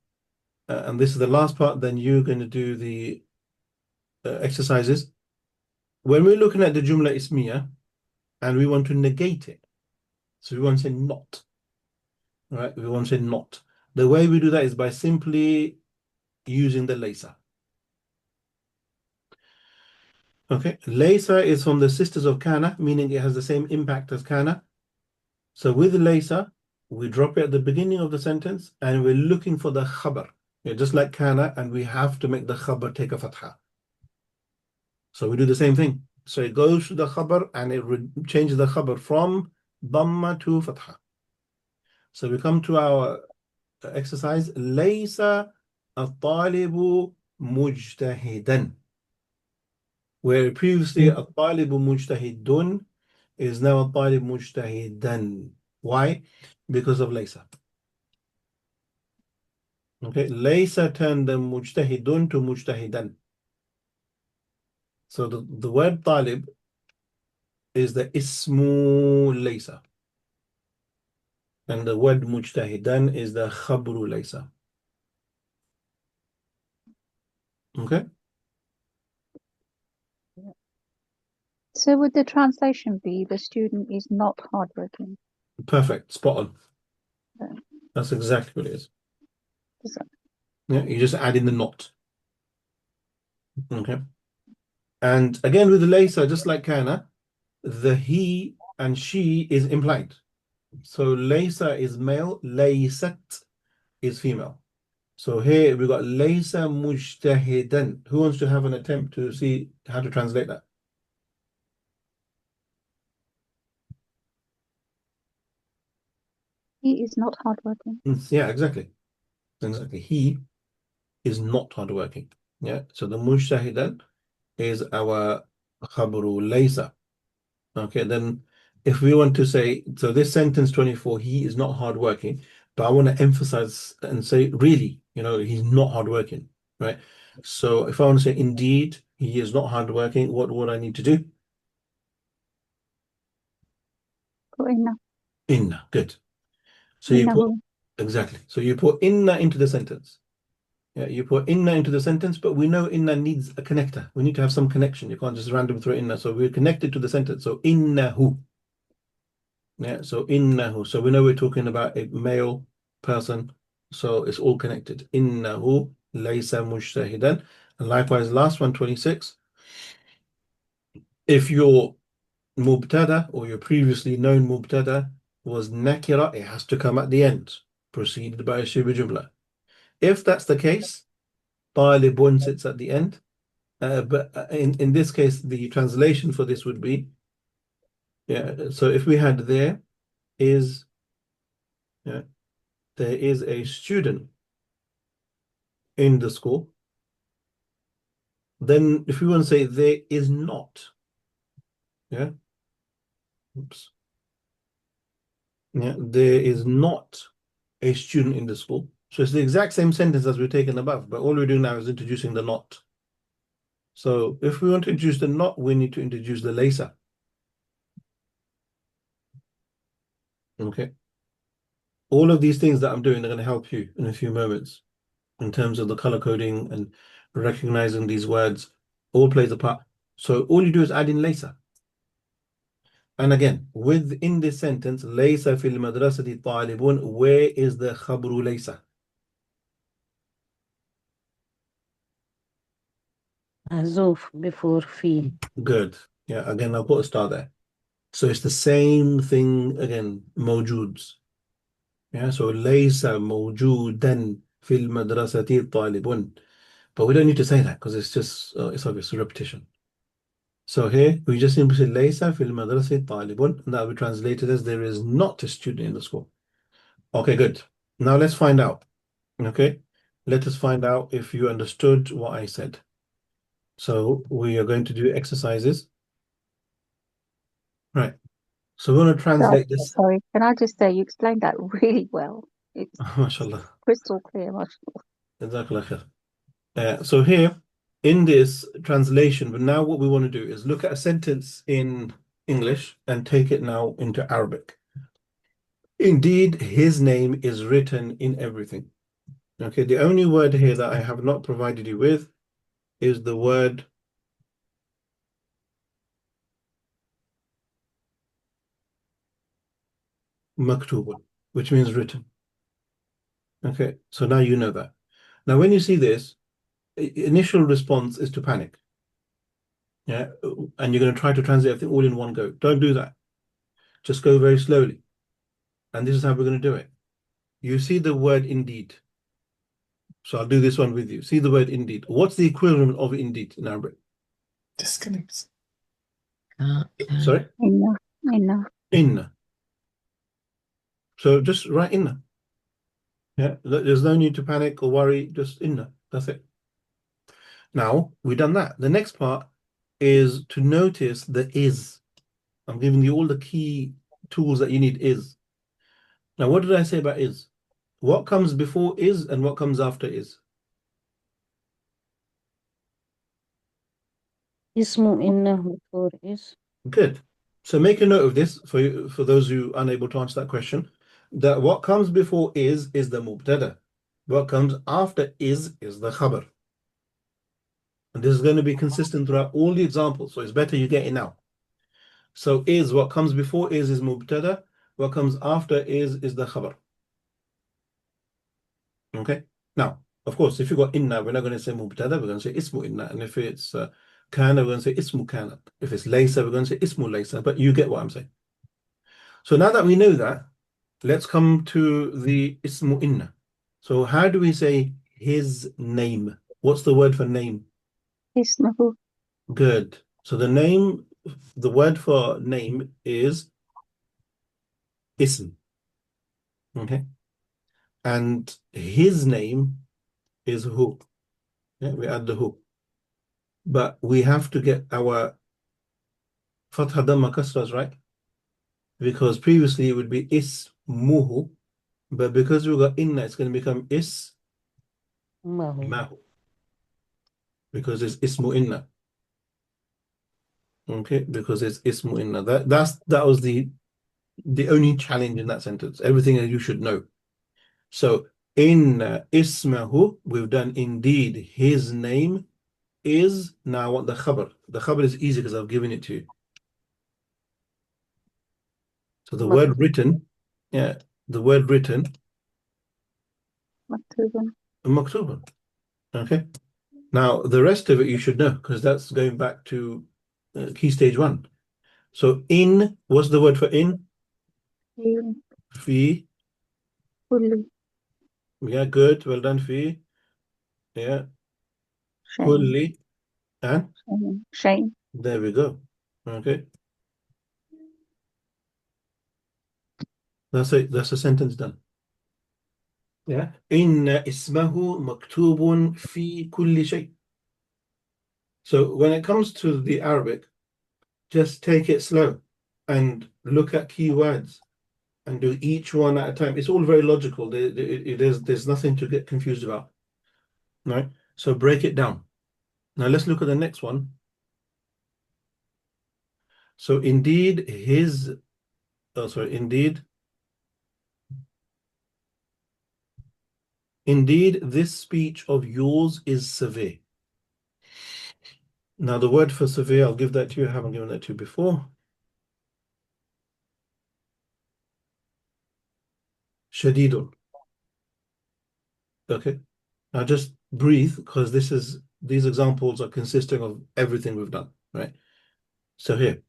and this is the last part, then you're going to do the exercises. When we're looking at the Jumla Ismiya and we want to negate it, so we want to say not, right? We want to say not. The way we do that is by simply using the laysa. Okay, laysa is from the sisters of kana, meaning it has the same impact as kana. So with laysa, we drop it at the beginning of the sentence and we're looking for the khabar. Just like kana, and we have to make the khabar take a fatha. So we do the same thing. So it goes to the khabar and it changes the khabar from dhamma to fatha. So we come to our exercise. Laysa at-talibu mujtahidan. Where previously at-talibu mujtahidun is now at-talib mujtahidan. Why? Because of laysa. Okay, laysa turned the mujtahidun to mujtahidan. So the word talib is the ismu laysa. And the word mujtahidan is the khabru laysa. Okay? So would the translation be the student is not hardworking? Perfect. Spot on. Yeah. That's exactly what it is. Does that- Yeah, you just add in the not. Okay. And again with the laysa, just like kana, the he and she is implied. So laysa is male, laysat is female. So here we got laysa mujtahidan. Who wants to have an attempt to see how to translate that? He is not hardworking. Yeah, exactly. Exactly. He is not hardworking. Yeah. So the mujtahidan is our khabru laysa. Okay, then if we want to say, so this sentence 24, he is not hardworking, but I want to emphasize and say, really, he's not hardworking, right? So if I want to say, indeed, he is not hardworking, what would I need to do? Put inna. Inna, good. So you put, Innahu. exactly. So you put inna into the sentence. Yeah, you put inna into the sentence, but we know inna needs a connector. We need to have some connection. You can't just random throw inna. So we're connected to the sentence. So innahu. Yeah, so innahu. So we know we're talking about a male person. So it's all connected. Innahu laysa mujtahidan. And likewise, last one, 26. If your mubtada or your previously known mubtada was nakira, it has to come at the end, preceded by a shibh jumla. If that's the case, talibun sits at the end. But in this case, the translation for this would be, so if we had there is a student in the school, then if we want to say there is not, there is not a student in the school. So it's the exact same sentence as we've taken above, but all we're doing now is introducing the not. So if we want to introduce the not, we need to introduce the laysa. Okay. All of these things that I'm doing are going to help you in a few moments in terms of the color coding and recognizing these words. All plays a part. So all you do is add in laysa. And again, within this sentence, laysa fil madrasati talibun, where is the khabru laysa? Azuf before fi. Good. Yeah, again, I'll put a star there. So it's the same thing again, mawjoods. Yeah, so laysa mawjoodan fil madrasati talibun. But we don't need to say that because it's just, it's obvious repetition. So here we just simply say laysa fil madrasati talibun, and that will be translated as there is not a student in the school. Okay, good. Now let's find out. Okay, let us find out if you understood what I said. So we are going to do exercises. Right. So we want to translate this. Sorry, can I just say you explained that really well. It's MashaAllah. crystal clear, mashallah. Jazakallah khair. So here in this translation, but now what we want to do is look at a sentence in English and take it now into Arabic. Indeed, his name is written in everything. Okay, the only word here that I have not provided you with is the word maktubun, which means written. Okay, so now you know that. Now, when you see this, initial response is to panic. Yeah, and you're going to try to translate everything all in one go. Don't do that. Just go very slowly. And this is how we're going to do it. You see the word indeed. So I'll do this one with you. See the word indeed. What's the equivalent of indeed in Arabic? Disconnects. Sorry? Inna. Inna. So just write inna. Yeah, there's no need to panic or worry. Just inna. That's it. Now, we've done that. The next part is to notice the is. I'm giving you all the key tools that you need is. Now, what did I say about is? What comes before is and what comes after is? Ismu inna before is. Good. So make a note of this for those who are unable to answer that question. That what comes before is the mubtada. What comes after is the khabar. And this is going to be consistent throughout all the examples. So it's better you get it now. So is, what comes before is mubtada. What comes after is the khabar. Okay. Now, of course, if you got inna, we're not going to say mubtada, we're going to say ismu inna. And if it's kana, we're going to say ismu kana. If it's laysa, we're going to say ismu laysa. But you get what I'm saying. So now that we know that, let's come to the ismu inna. So how do we say his name? What's the word for name? Ismahu. Good. So the name, the word for name is ism. Okay. And his name is who. Yeah, we add the who. But we have to get our fatha dhamma kasras right. Because previously it would be ismuhu. But because we got inna, it's going to become ismahu. Because it's ismu inna. Okay, because it's ismu inna. That was the only challenge in that sentence. Everything that you should know. So in ismahu, we've done indeed his name is. Now I want the khabar. The khabar is easy because I've given it to you. So the word written, yeah, the word written, maktubun. Okay. Now the rest of it you should know because that's going back to key stage 1. So in, what's the word for in? Fi. Kulli. Yeah, good. Well done, Fi. Yeah. Kulli. And Shane. there we go. Okay. That's it. That's a sentence done. Yeah. Inna ismahu maktubun fi kulli shay. So when it comes to the Arabic, just take it slow and look at keywords and do each one at a time. It's all very logical. There's nothing to get confused about. Right? So break it down. Now let's look at the next one. So indeed indeed this speech of yours is severe. Now the word for severe, I'll give that to you. I haven't given that to you before. Shadidun. Okay. Now just breathe because these examples are consisting of everything we've done, right? So here.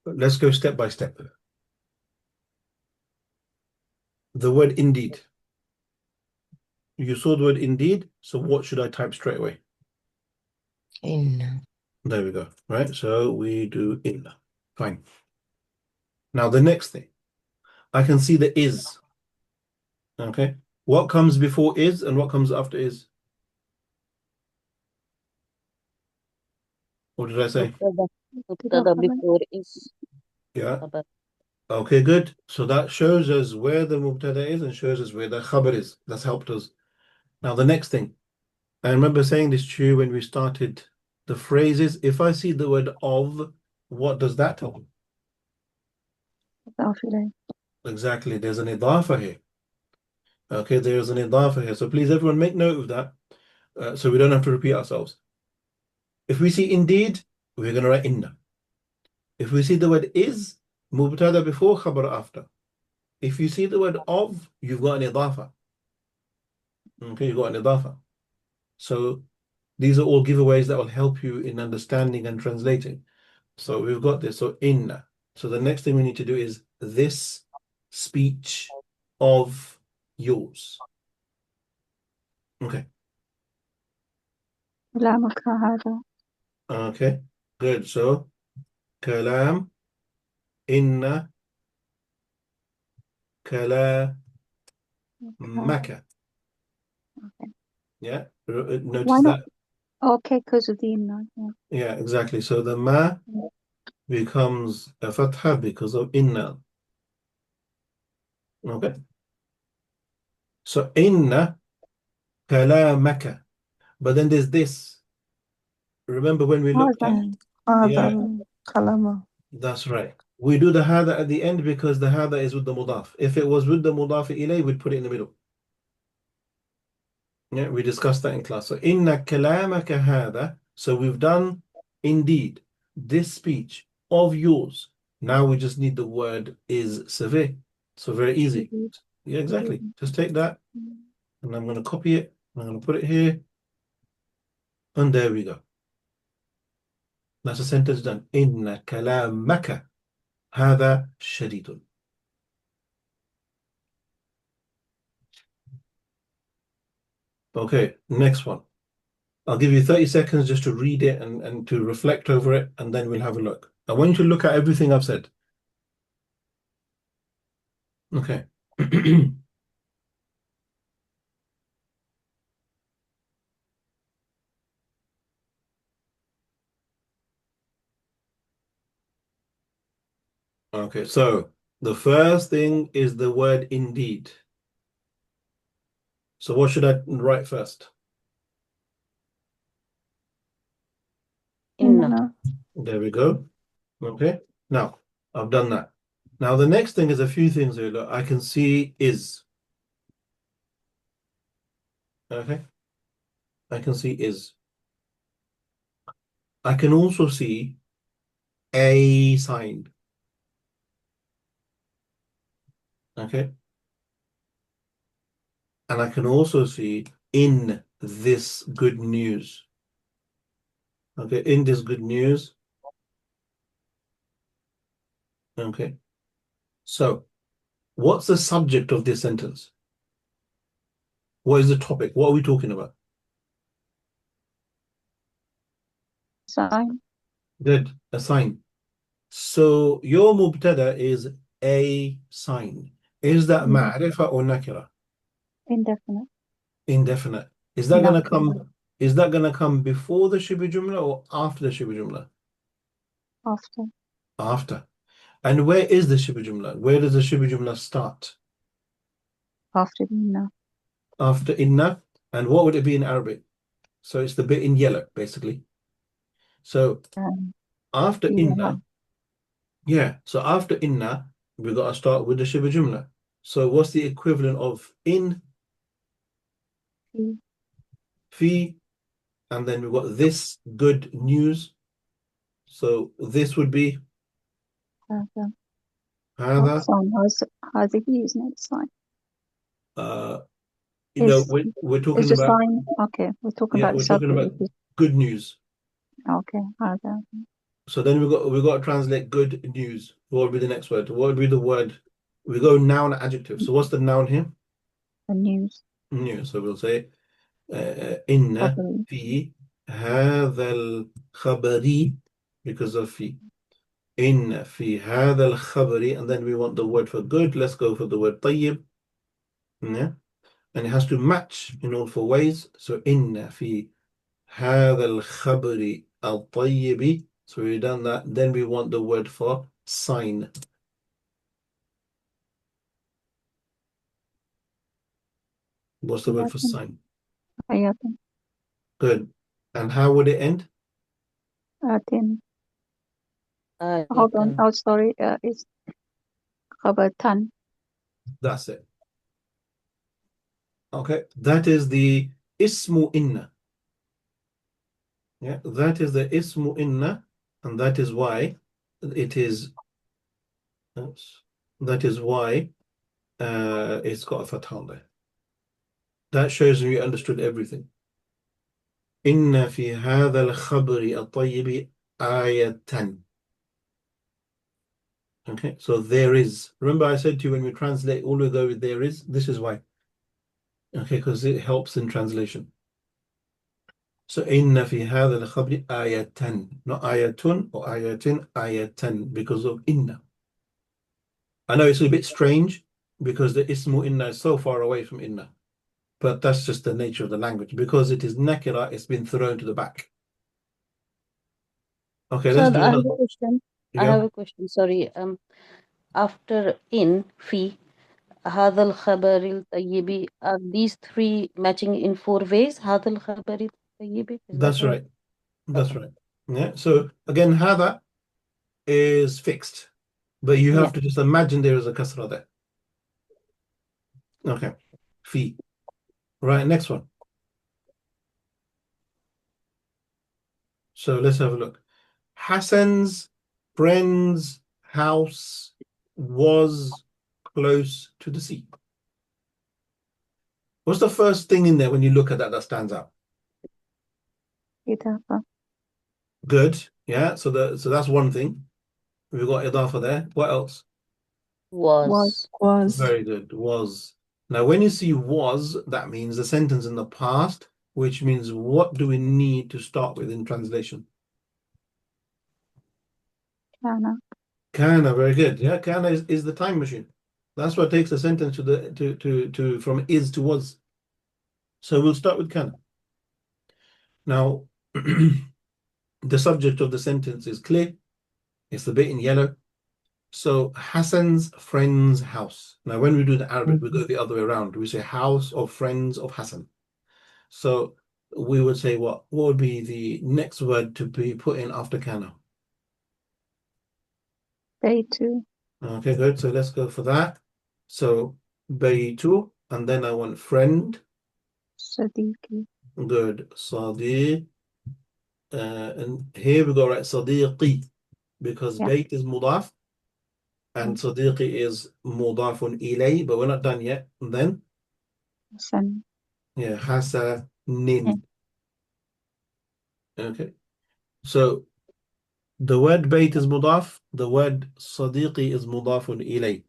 Let's go step by step. The word indeed. You saw the word indeed, so what should I type straight away? Inna. There we go, right? So we do inna. Fine. Now the next thing, I can see the is. Okay. What comes before is and what comes after is? What did I say? Mubtada before is Yeah. khabar. Okay, good. So that shows us where the mubtada is and shows us where the khabar is. That's helped us. Now the next thing, I remember saying this to you when we started the phrases. If I see the word of, what does that tell me? مضاف إليه. Exactly, there's an idafa here. Okay, there's an idafa here. So please, everyone, make note of that, so we don't have to repeat ourselves. If we see indeed, we're going to write inna. If we see the word is, mubtada before, khabar after. If you see the word of, you've got an idafa. Okay, you've got an idafa. So these are all giveaways that will help you in understanding and translating. So we've got this. So inna. So the next thing we need to do is this speech of yours. Okay. كلامك هذا. Okay. Good. So kalam, inna, kalamaka. Okay. Yeah. Why Notice not? that. Okay, because of the inna. Yeah. Yeah, exactly. So the ma becomes a fatha because of inna. Okay. So inna kalamaka. But then there's this. Remember when we looked at, هذا yeah, الكلام. that's right. We do the hada at the end because the hada is with the mudaf. If it was with the mudaf ilay, we'd put it in the middle. Yeah, we discussed that in class. So inna kalamaka hada. So we've done indeed this speech of yours. Now we just need the word is severe. So very easy. Yeah, exactly. Just take that and I'm going to copy it. I'm going to put it here. And there we go. That's a sentence done. Inna kalamaka hada shadidun. Okay, next one. I'll give you 30 seconds just to read it and to reflect over it, and then we'll have a look. I want you to look at everything I've said. Okay. Okay, so the first thing is the word indeed. So what should I write first? Inna. There we go. Okay, now I've done that. Now the next thing is a few things here. Look, I can see is. Okay, I can see is. I can also see a sign. Okay, and I can also see in this good news. Okay, in this good news. Okay, so what's the subject of this sentence? What is the topic? What are we talking about? Sign. Good, a sign. So your mubtada is a sign. Is that ma'rifa or nakira? Indefinite. Indefinite. Is that gonna Nakira. come? Is that gonna come before the shibh jumla or after the shibh jumla? After. After. And where is the shibh jumla? Where does the shibh jumla start? After the inna. After inna. And what would it be in Arabic? So it's the bit in yellow, basically. So after yeah. inna, yeah. So after inna, we got to start with the shibh jumla. So what's the equivalent of in? Fi. Fi, and then we've got this good news. So this would be هذا. هذا. Sign. هذه, isn't it? Sign. You know, Is- we're talking Is the about, sign? Okay, we're talking yeah, about we're the talking subject. about which is- good news. Okay, هذا. So then we got to translate good news. What would be the next word? What would be the word? We go noun, adjective. So what's the noun here? The news. News. So we'll say إن Probably. في هذا الخبر, because of في. إن في هذا الخبر, and then we want the word for good. Let's go for the word طيب. Yeah. And it has to match in all four ways. So إن في هذا الخبر al-tayyibi. So we've done that. Then we want the word for sign. What's the word for Ayatun. sign? Ayatun. Good. And how would it end? Atin. Hold on. Ayatan. Oh, sorry. It's khabar tan. That's it. Okay. That is the ismu inna. Yeah, that is the ismu inna, and that is why it is. Oops, that is why it's got a fatha on there. That shows you understood everything. Inna fi hadha al-khabri at-tayyibi ayatan. Okay, so there is. Remember, I said to you when we translate all of those, there is. This is why. Okay, because it helps in translation. So inna fi hadha al-khabri ayatan, not ayatun or ayatin, ayatan, because of inna. I know it's a bit strange because the ismu inna is so far away from inna, but that's just the nature of the language. Because it is nakira, it's been thrown to the back. Okay, let's So do I have another. a question. I Yeah. have a question. Sorry. After in fi hadal khabaril tayyibi, are these three matching in 4 ways? Hadal khabaril tayyibi, is that That's right? right. That's Okay. right. Yeah. So again, hada is fixed, but you Yeah. have to just imagine there is a kasra there. Okay. Fi. Right. Next one. So let's have a look. Hassan's friend's house was close to the sea. What's the first thing in there when you look at that that stands out? Idafa. Good. Yeah. So that's one thing. We've got idafa there. What else? Was. Was. Very good. Was. Now, when you see was, that means the sentence in the past, which means what do we need to start with in translation? Kana. Kana, very good. Yeah, kana is the time machine. That's what takes the sentence to the to from is to was. So we'll start with kana. Now, the subject of the sentence is clear. It's the bit in yellow. So Hassan's friend's house. Now, when we do the Arabic, we go the other way around. We say house of friends of Hassan. So we would say what? What would be the next word to be put in after kana? Baytu. Okay, good. So let's go for that. So baytu, and then I want friend. Sadiqi. Good. Sadiq. And here we go, right? Sadiqi, because Yeah. bayt is mudaf and sadiqi is mudafun ilay, but we're not done yet. And then, Hasan. yeah, hasanin. Okay. So the word bayt is mudaf, the word sadiqi is mudafun ilay.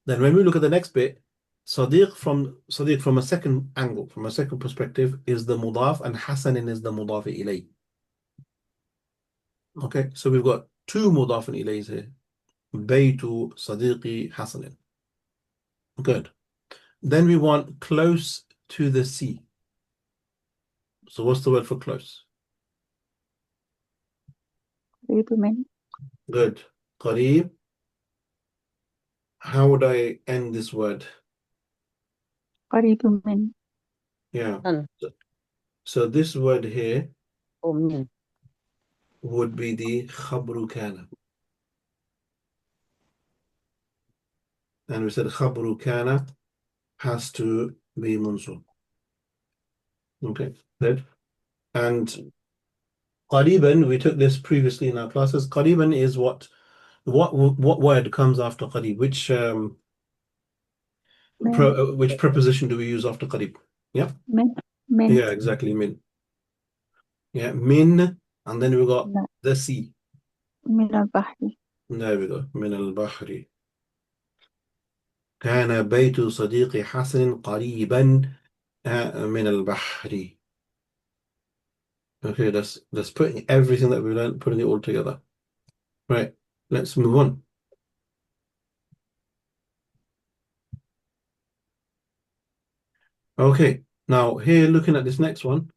Then when we look at the next bit, Sadiq from a second angle, from a second perspective, is the mudaf, and Hasanin is the mudaf ilay. Okay, so we've got two mudaf ilays here. Baytu Sadiqi Hasanin. Good. Then we want close to the sea. So what's the word for close? Qaribu min. Good. Qareeb. How would I end this word? Qaribu min. Yeah. An. So this word here Or min. would be the khabru kana. And we said khabru kana has to be mansub. Okay, good. And qariban, we took this previously in our classes. Qariban is what word comes after qarib? Which preposition do we use after qarib? Yeah. Min. Min. Yeah, exactly. Min. Yeah, min, and then we got No. the sea. Min al-Bahri. There we go. Min al-bahri. كان بيت صديق حسن قريبا من البحر. Okay, that's putting everything that we learned, putting it all together. Right, let's move on. Okay, now here looking at this next one,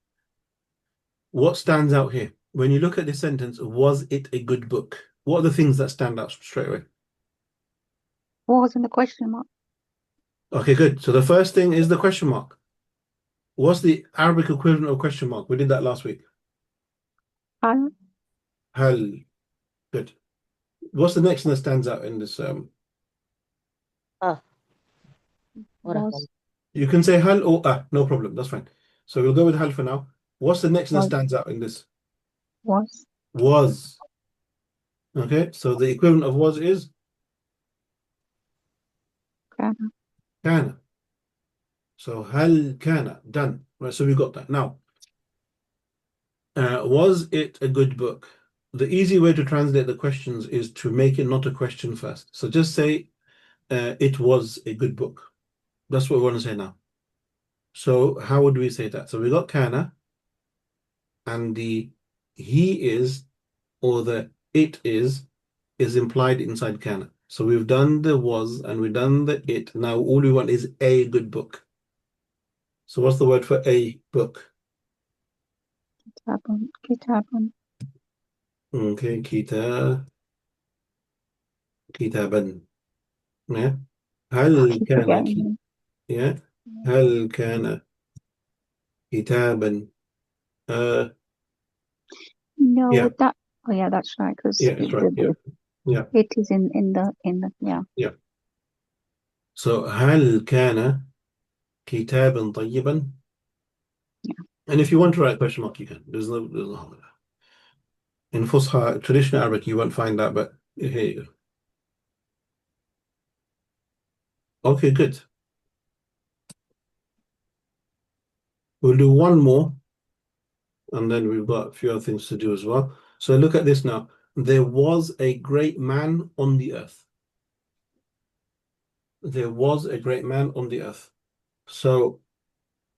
what stands out here? when you look at this sentence, was it a good book? What are the things that stand out straight away? What was in the question mark? Okay, good. So the first thing is the question mark. What's the Arabic equivalent of question mark? We did that last week. Hal. Hal. Good. What's the next thing that stands out in this? Or Was. You can say hal or no problem. That's fine. So we'll go with hal for now. What's the next thing that Was. stands out in this? Was. Was. Okay, so the equivalent of was is Kana. kana. So hal kana, done. Right, so we got that. Now, was it a good book? The easy way to translate the questions is to make it not a question first. So just say it was a good book. That's what we want to say now. So how would we say that? So we got kana, and the he is or the it is implied inside kana. So we've done the was and we've done the it. Now all we want is a good book. So what's the word for a book? Kitabun. Kitabun. Okay, kitaban. Yeah. هل Keep كان forgetting. yeah. هل كان كتابا No, yeah, that. Oh yeah, that's right. Because yeah, that's right. Yeah. it is in the yeah. So هل كان كتابا طيبا? Yeah. And if you want to write a question mark, you can. There's no harm with that. In Fusha, traditional Arabic, you won't find that, but here you go. Okay, good. We'll do one more, and then we've got a few other things to do as well. So look at this now. There was a great man on the earth. There was a great man on the earth. So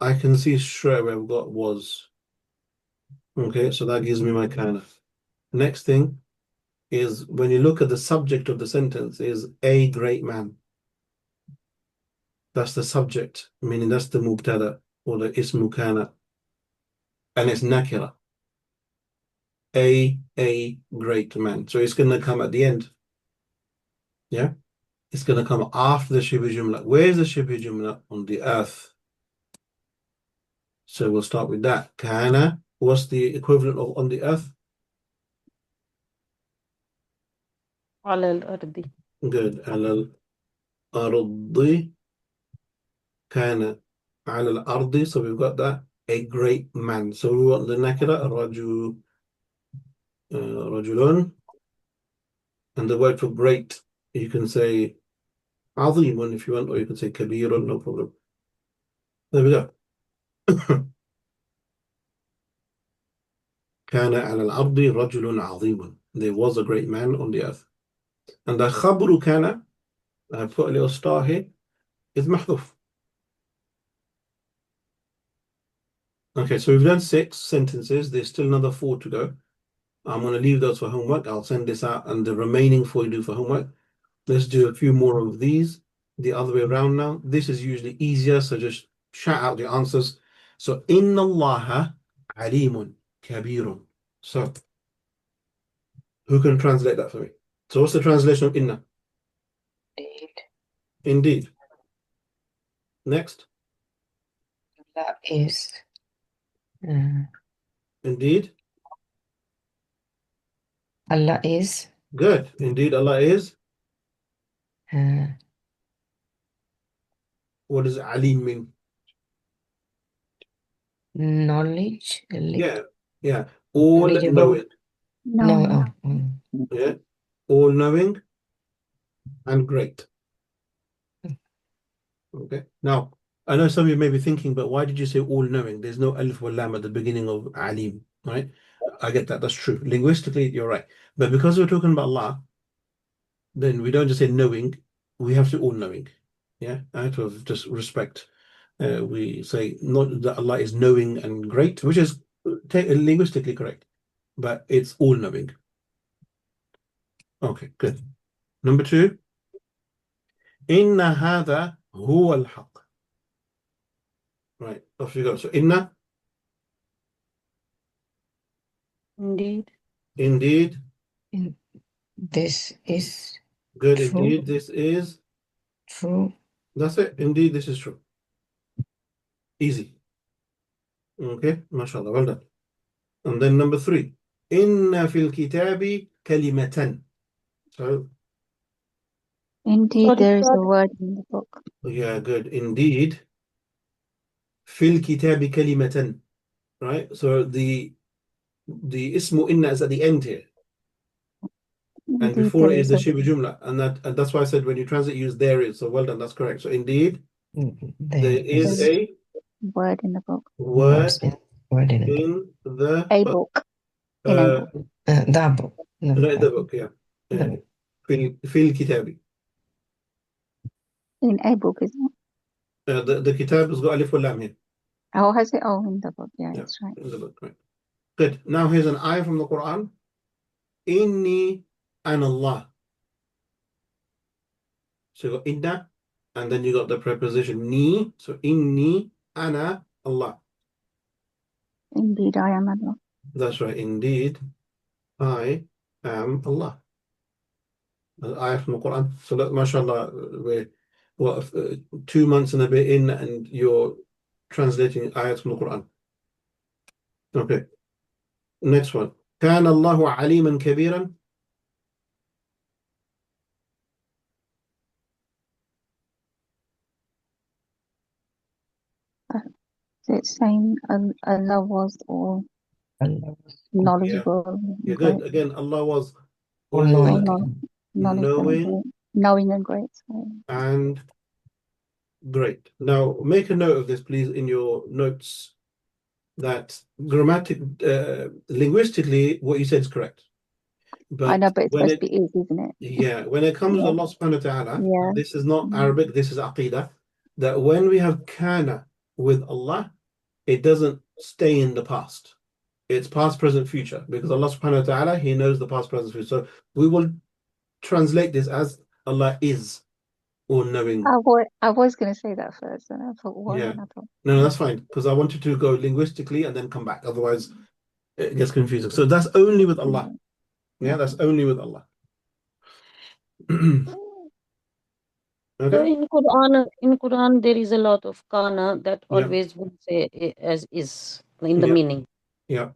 I can see straight away we've got was. Okay, so that gives me my kind of. Next thing is when you look at the subject of the sentence is a great man. That's the subject, meaning that's the mubtada or the ismu kana. And it's nakira. A great man. So it's going to come at the end. Yeah? It's going to come after the shibh jumla. Where's the shibh jumla? On the earth. So we'll start with that. Kana. What's the equivalent of on the earth? على الأرض. Good. على الأرض. كان على الأرض. So we've got that. A great man. So we want the nakira. رجل. And the word for great, you can say عظيم if you want, or you can say كبير, no problem. There we go. كان على الأرض رجل عظيم. There was a great man on the earth. And the خبر كان, I put a little star here, is محذوف. Okay, so we've done 6 sentences. There's still another 4 to go. I'm going to leave those for homework. I'll send this out, and the remaining 4 you do for homework. Let's do a few more of these the other way around now. This is usually easier, so just shout out the answers. So, Inna Allaha alimun kabirun. So, who can translate that for me? So, what's the translation of Inna? Indeed. Indeed. Next. That is. Indeed. Allah is. Good. Indeed, Allah is. What does alim mean? Knowledge. Yeah. All Knowledgeable. knowing. No. Yeah. All knowing and great. Okay. Now, I know some of you may be thinking, but why did you say all knowing? There's no alif or lam at the beginning of alim, right? I get that. That's true. Linguistically, you're right. But because we're talking about Allah, then we don't just say knowing, we have to all knowing. Yeah. Out of just respect. We say not that Allah is knowing and great, which is linguistically correct, but it's all knowing. Okay, good. Number 2. Inna hadha huwa al-haq. Right, off you go. So inna. Indeed. Indeed. This is Good. true. Indeed, this is. True. That's it. Indeed, this is true. Easy. Okay, mashallah, well done. And then number 3. Inna fil kitabi kalimatan. So, Indeed, Sorry, there is a sir. word in the book. yeah, good. Indeed, fil kitabi kalimatan. Right? So the ismu inna is at the end here. And Indeed, before there it is is the a shibu jumla. And that's why I said when you translate, use there is. So well done, that's correct. So indeed, there is is a word in the book. word Word in it. in the A book. book. In a book. The book. No, No, in the book, yeah. the book. Fil kitabi. In a book, isn't it? The kitab has got alif wal lam here. Oh, has it? Oh, in the book. Yeah, Yeah, that's right. in the book, right. Good. Now here's an ayah from the Quran. Inni an Allah. So you got inna, and then you got the preposition ni. So inni ana Allah. Indeed, I am Allah. That's right. Indeed, I am Allah. An ayah from the Quran. So look, mashallah, we're 2 months and a bit in, and you're translating ayats from the Quran. Okay. Next one. كان الله عليما كبيرا. So it's saying Allah was all Allah. knowledgeable Yeah, and good. great. Again, Allah was All all knowing. Knowledgeable and knowing great. Knowing and great. Sorry. and great. Now, make a note of this, please, in your notes, that linguistically, what you said is correct. But I know, but it's when supposed to be is, isn't it? yeah, when it comes to Yeah. Allah subhanahu wa ta'ala, Yeah. this is not Mm. Arabic, this is Aqidah, that when we have kana with Allah, it doesn't stay in the past. It's past, present, future, because Allah subhanahu wa ta'ala, He knows the past, present, future. So we will translate this as Allah is all knowing. I was going to say that first, and I thought, why? Yeah. And I thought, No, that's fine, because I wanted to go linguistically and then come back. Otherwise, it gets confusing. So that's only with Allah. Yeah, that's only with Allah. So Okay. in Quran there is a lot of kana that Yeah. always would say as is in the Yeah. meaning. Yeah.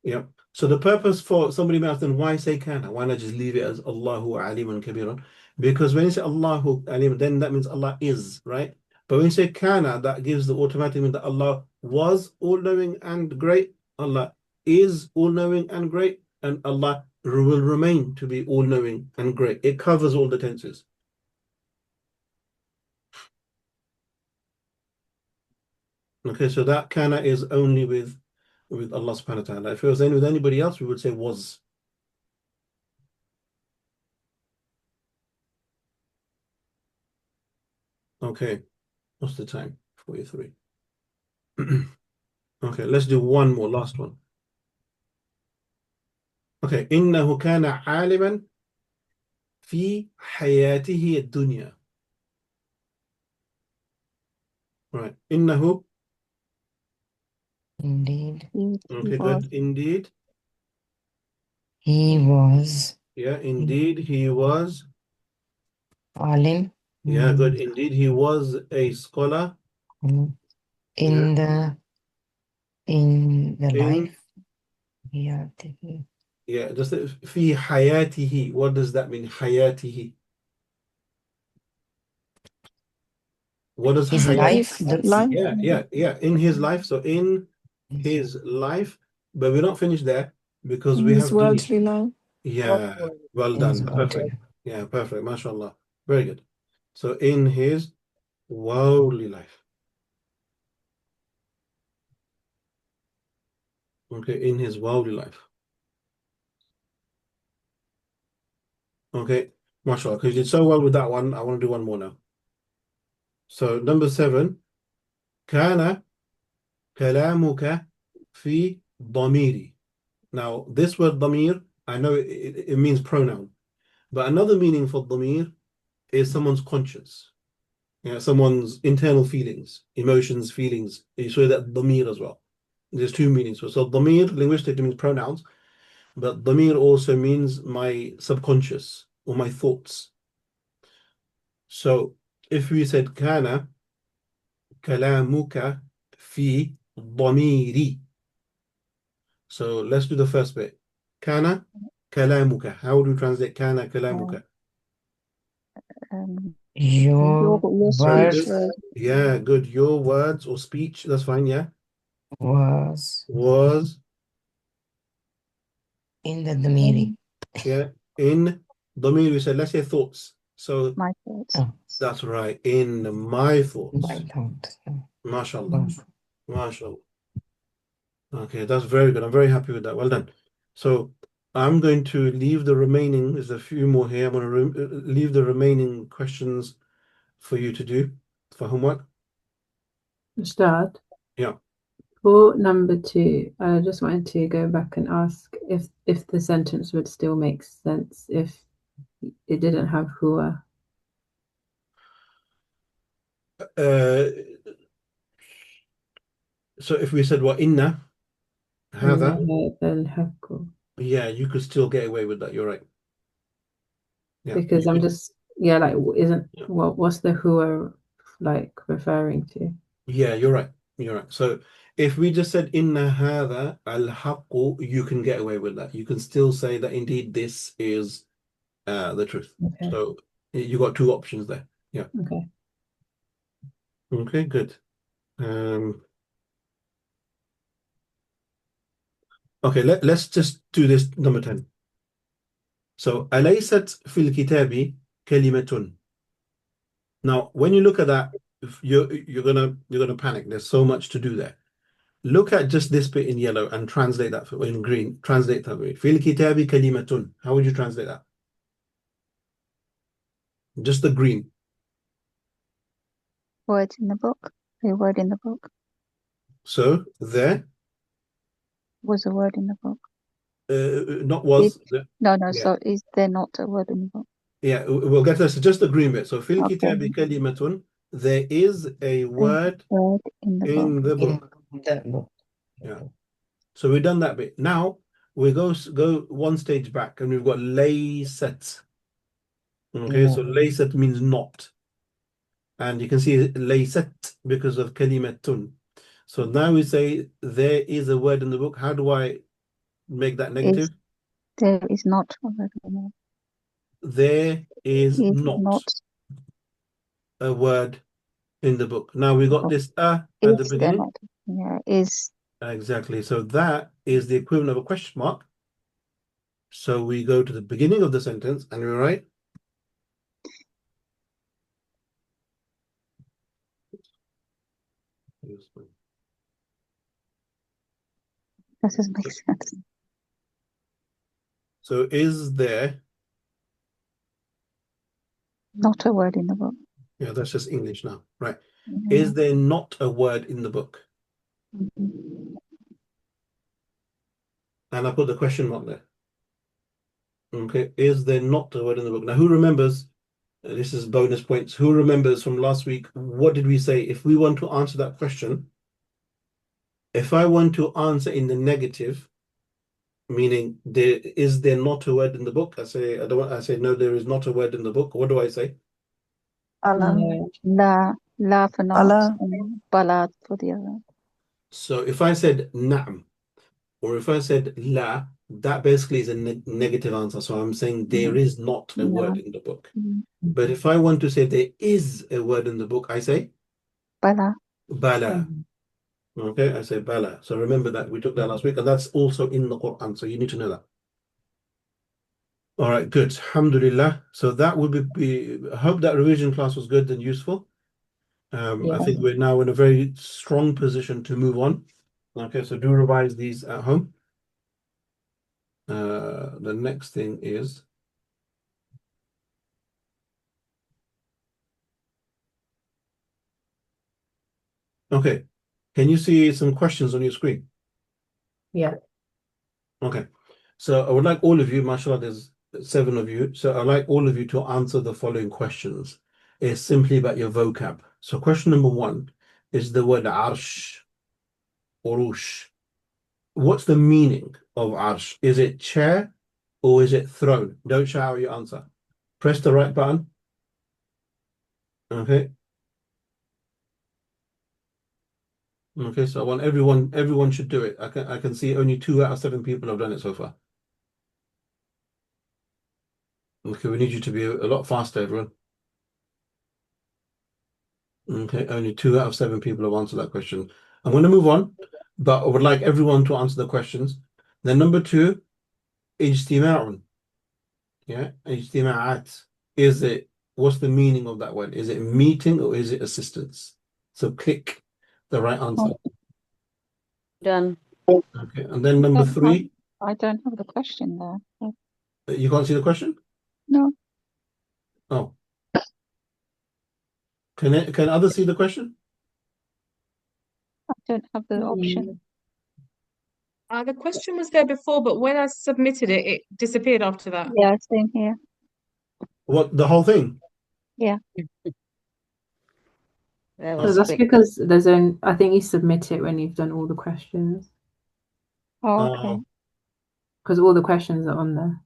Yeah. So the purpose for somebody may ask, then why say kana? Why not just leave it as Allahu aliman kabiran? Because when you say Allahu alim, then that means Allah is, right? But when you say kana, that gives the automatic meaning that Allah was all-knowing and great, Allah is all-knowing and great, and Allah will remain to be all-knowing and great. It covers all the tenses. Okay, so that kana is only with Allah subhanahu wa ta'ala. If it was with anybody else, we would say was. Okay, what's the time? 43. Okay, let's do one more, last one. Okay, إنه كان عالما في حياته الدنيا. Right, إنه. Indeed. Okay, was. good. Indeed. He was Yeah, indeed, he was. alim. Yeah, good. Indeed, he was a scholar. In the In- life. Yeah. Yeah, just في حياته. What does that mean? حياته. What does His hayat- life. Life. Yeah. In his life. So in his life, but we're not finished there because we His have worldly life. Yeah, well done. His Perfect. worldly. Yeah, perfect. MashaAllah. Very good. So in his worldly life. Okay, in his worldly life. Okay, MashaAllah. Because you did so well with that one, I want to do one more now. So number 7, كان كلامك في ضميري. Now, this word ضمير, I know it means pronoun, but another meaning for ضمير is someone's conscience. Yeah, someone's internal feelings, emotions, feelings. You saw that ضمير as well. There's two meanings. So dhamir linguistically means pronouns, but dhamir also means my subconscious or my thoughts. So if we said kana kalamuka fi dhamiri. So let's do the first bit. Kana kalamuka. How do you translate kana kalamuka? Your speech words was Yeah, good. Your words or speech, that's fine, yeah. was Was, in the Dhamiri. yeah, in dhamir we said, let's say thoughts. So my thoughts. Oh, that's right, in my thoughts. my thoughts. MashaAllah. MashaAllah. Okay, that's very good. I'm very happy with that. Well done. So I'm going to leave the remaining, there's a few more here. I'm going to leave the remaining questions for you to do for homework. Start. Yeah. For number 2, I just wanted to go back and ask if the sentence would still make sense if it didn't have huwa. So if we said what inna hadha, الحق. yeah, you could still get away with that. You're right. Yeah. Because you I'm could- just like isn't Yeah. what's the huwa like referring to? Yeah, you're right. You're right. So if we just said inna hadha al-haqqu, you can get away with that. You can still say that indeed this is the truth. Okay. So you got two options there. Okay. Okay, good. Okay, let's just do this number 10. So أليست في الكتاب كلمة. Now, when you look at that, you're gonna panic. There's so much to do there. Look at just this bit in yellow and translate that in green. Translate that way. في الكتاب كلمة. How would you translate that? Just the green. Words in the book. A word in the book. So there, Was a word in the book. not was. No, Yeah. so is there not a word in the book? Yeah, we'll get to this. Just the green bit. So في Okay. الكتاب كلمة. There is a word Word in the book. in the book. In the book. Yeah. So we've done that bit. Now we go one stage back, and we've got layset. Okay, so No. layset means not, and you can see layset because of kalimatun. So now we say there is a word in the book. How do I make that negative? There is not a word in the book. There is not a word in the book. Now we got this at the Is there beginning. not? Yeah, is Exactly. So that is the equivalent of a question mark. So we go to the beginning of the sentence and we write that doesn't make sense. so is there, Not a word in the book. yeah, that's just English now, right? Mhm. Is there not a word in the book? Mhm. And I put the question mark there. Okay, is there not a word in the book? Now, who remembers? This is bonus points. Who remembers from last week? What did we say? If we want to answer that question, if I want to answer in the negative, meaning is there not a word in the book? I say I don't want. I say no, there is not a word in the book. What do I say? No. La for not, Bala. and bala for the other. So if I said na'am, or if I said la, that basically is a negative answer. So I'm saying there is not a word in the book. Mhm. But if I want to say there is a word in the book, I say Bala. bala. Okay, I say bala. So remember that we took that last week, and that's also in the Quran. So you need to know that. All right, good. Alhamdulillah. So that would be I hope that revision class was good and useful. I think we're now in a very strong position to move on. Okay, so do revise these at home. The next thing is okay. Can you see some questions on your screen? Yeah. Okay. So I would like all of you, mashallah, there's 7 of you. So I'd like all of you to answer the following questions. It's simply about your vocab. So question number 1 is the word arsh, urush. what's the meaning of arsh? Is it chair or is it throne? Don't shout out your answer. Press the right button. Okay. Okay, so I want everyone should do it. I can see only 2 out of 7 people have done it so far. Okay, we need you to be a lot faster, everyone. Okay, only 2 out of 7 people have answered that question. I'm going to move on, but I would like everyone to answer the questions. Then number 2, ijtima'un. Yeah, ijtima'at. What's the meaning of that word? Is it meeting or is it assistance? So click the right answer. Done. Okay, and then number 3, I don't have the question there. you can't see the question? No, Oh. Can others see the question? I don't have the option. The question was there before, but when I submitted it, it disappeared after that. Yeah, same here. What, the whole thing? That Oh. So was that's quick. because I think you submit it when you've done all the questions, Oh, okay. because all the questions are on there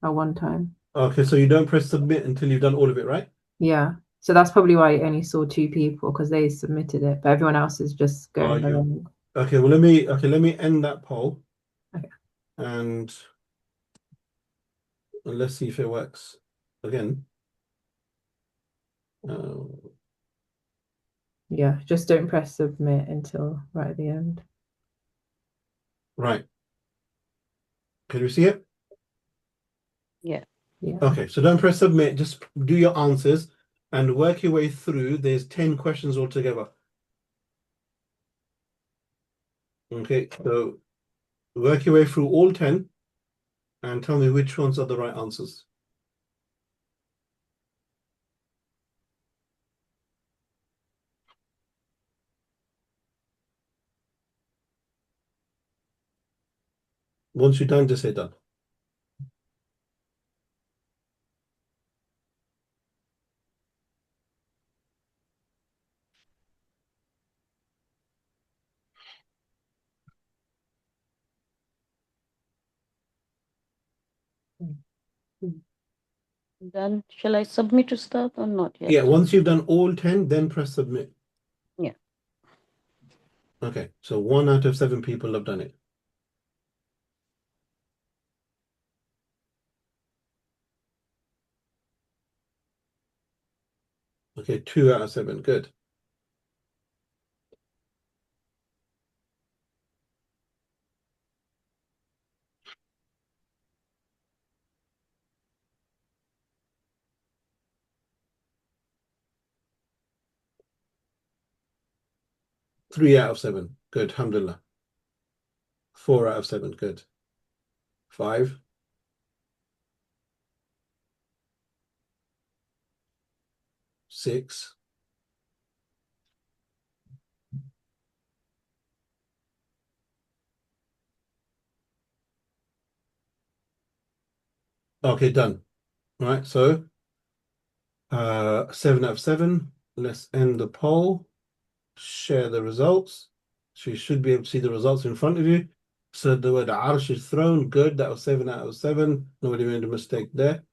at one time. Okay, so you don't press submit until you've done all of it, right? Yeah. So that's probably why you only saw 2 people, because they submitted it, but everyone else is just going yeah. along. Okay, well let me end that poll. Okay. And let's see if it works again. Yeah, just don't press submit until right at the end. Right. Can you see it? Yeah. Okay, so don't press submit, just do your answers and work your way through. There's 10 questions altogether. Okay, so work your way through all 10 and tell me which ones are the right answers. Once you're done, just say done. Done. Shall I submit to start or not yet? Yeah, once you've done all 10, then press submit. Yeah. Okay, so 1 out of 7 people have done it. Okay, 2 out of 7, good. Three out of 7, good, alhamdulillah. 4 out of 7, good. 5. 6. 'Okay, done. All right, so 7 out of 7. Let's end the poll. Share the results. So you should be able to see the results in front of you. So the word arsh is thrown, good. That was 7 out of 7. Nobody made a mistake there.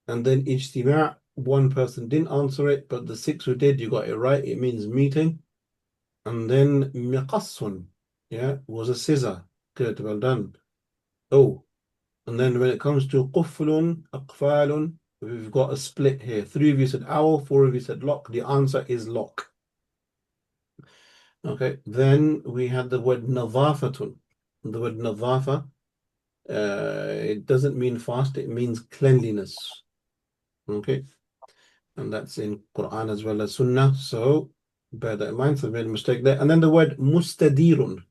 And then ijtima', 1 person didn't answer it, but the 6 who did, you got it right. It means meeting. And then miqassun, yeah, was a scissor. Good, well done. Oh, and then when it comes to quflun, aqfalun, we've got a split here. 3 of you said owl, 4 of you said lock. The answer is lock. Okay, then we had the word nadhafatun. The word nadhafa, it doesn't mean fast, it means cleanliness. Okay, and that's in Quran as well as Sunnah. So bear that in mind. So I made a mistake there. And then the word mustadirun.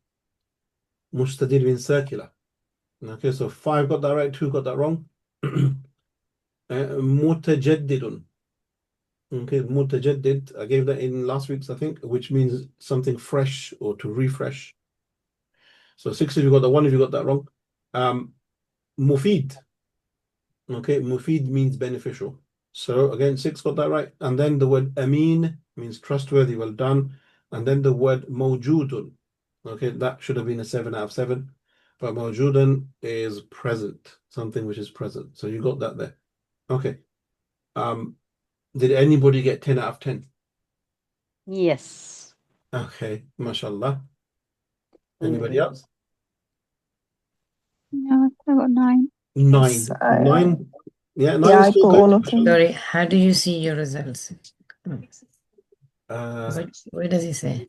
Mustadir means circular. Okay, so 5 got that right, 2 got that wrong. Mutajaddidun. Okay, mutajaddid, I gave that in last week's, I think, which means something fresh or to refresh. So 6 of you got that, 1 of you got that wrong. Mufid. Okay, mufid means beneficial. So again, 6 got that right. And then the word amin means trustworthy, well done. And then the word mawjudun. Okay, that should have been a 7 out of 7. But mawjudan is present, something which is present. So you got that there. Okay. Did anybody get 10 out of 10? Yes. Okay, mashallah. Anybody else? No, I got 9. 9. Yes, 9. Yeah, 9 Yeah, is I still got good. all of them. mashallah. Sorry, how do you see your results? Uh, What does he say?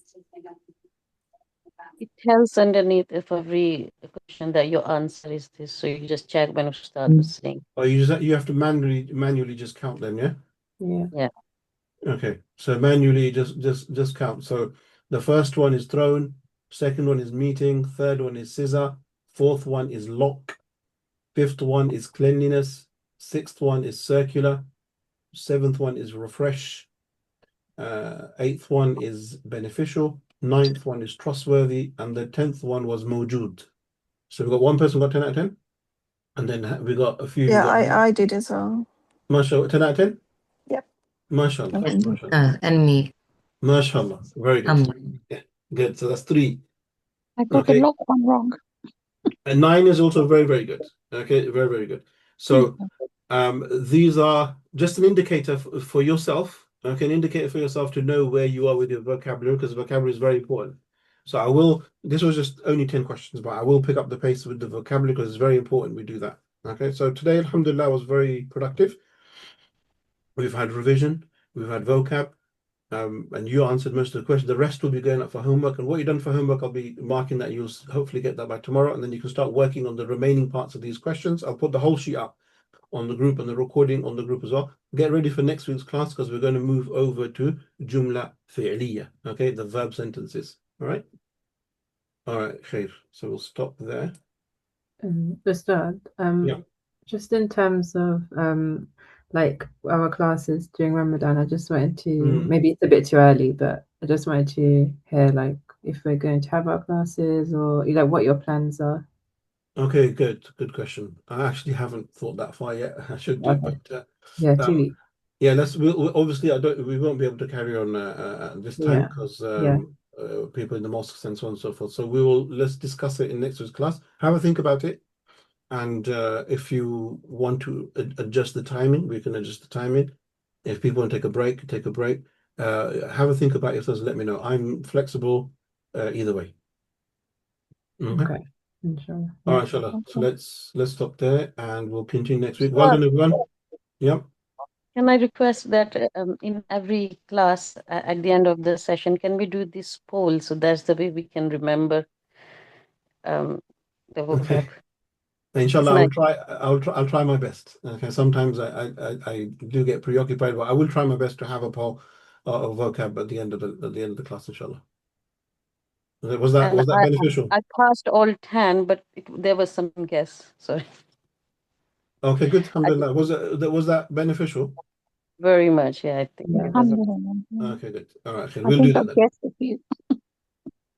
It tells underneath of every question that your answer is this. So you just check when Ustad was saying. or you have to manually just count them, yeah? Yeah. Okay, so manually just count. So the first one is thrown, second one is meeting, third one is scissor, fourth one is lock, fifth one is cleanliness, sixth one is circular, seventh one is refresh, eighth one is beneficial, ninth one is trustworthy, and the 10th one was mawjood. So we've got one person got 10 out of 10, and then we got a few who Yeah, got I did as well. mashallah 10 out of 10. Yep. Mashallah, Okay. mashallah, And me. mashallah. Very good. Yeah, good. So that's 3. I got Okay. the lock one wrong. And 9 is also very, very good. Okay, very, very good. So these are just an indicator for yourself. Okay, an indicator for yourself to know where you are with your vocabulary, because vocabulary is very important. So I will, this was just only 10 questions, but I will pick up the pace with the vocabulary because it's very important we do that. Okay, so today, alhamdulillah, was very productive. We've had revision, we've had vocab, and you answered most of the questions. The rest will be going up for homework, and what you've done for homework, I'll be marking that. You'll hopefully get that by tomorrow, and then you can start working on the remaining parts of these questions. I'll put the whole sheet up on the group and the recording on the group as well. Get ready for next week's class because we're going to move over to Jumla Fi'liya, okay, the verb sentences. All right, khair. So we'll stop there. Ustad, Yeah. just in terms of like our classes during Ramadan, I just wanted to, maybe it's a bit too early, but I just wanted to hear like if we're going to have our classes or what your plans are. Okay, good question. I actually haven't thought that far yet. I should do, Okay. but Yeah, 2 weeks. yeah, obviously we won't be able to carry on this time Yeah. because Yeah. people in the mosques and so on and so forth. So let's discuss it in next week's class. Have a think about it, and if you want to adjust the timing, we can adjust the timing. If people want to take a break, take a break. Have a think about yourselves. Let me know. I'm flexible either way. Okay. Inshallah. All right, inshallah. So let's stop there, and we'll continue next week. Well done, everyone. Yeah. Can I request that in every class at the end of the session, can we do this poll? So that's the way we can remember the vocab. Okay. Inshallah, It's I'll try my best. Okay. Sometimes I do get preoccupied, but I will try my best to have a poll of vocab at the end of the class, inshallah. Was that beneficial? I passed all 10, but there was some guess. Sorry. Okay, good. Alhamdulillah. Was that beneficial? Very much, yeah. I think it was. Okay, good. All right, okay. I We'll do think that I've then. guessed a few.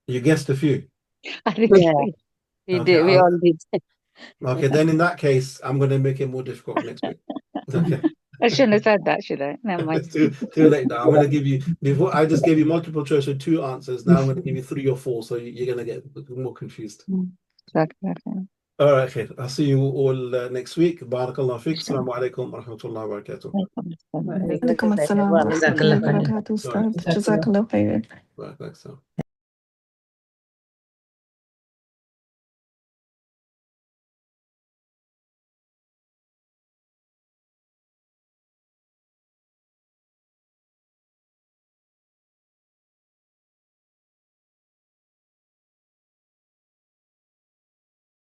You guessed a few. I think Yeah. We Okay, did. We all did. Okay, then in that case, I'm going to make it more difficult next week. Okay. I shouldn't have said that, should I? Never mind. It's too late now. I'm going to give you, before I just gave you multiple choice with 2 answers. Now I'm going to give you 3 or 4, so you're going to get more confused. Exactly. All right, khair. I'll see you all next week. Barakallah fiqh. Assalamu alaikum wa rahmatullahi wa barakatuh. Alaikum assalam wa rahmatullahi wa barakatuh, Ustad. Jazakallah khairan. Right, thanks.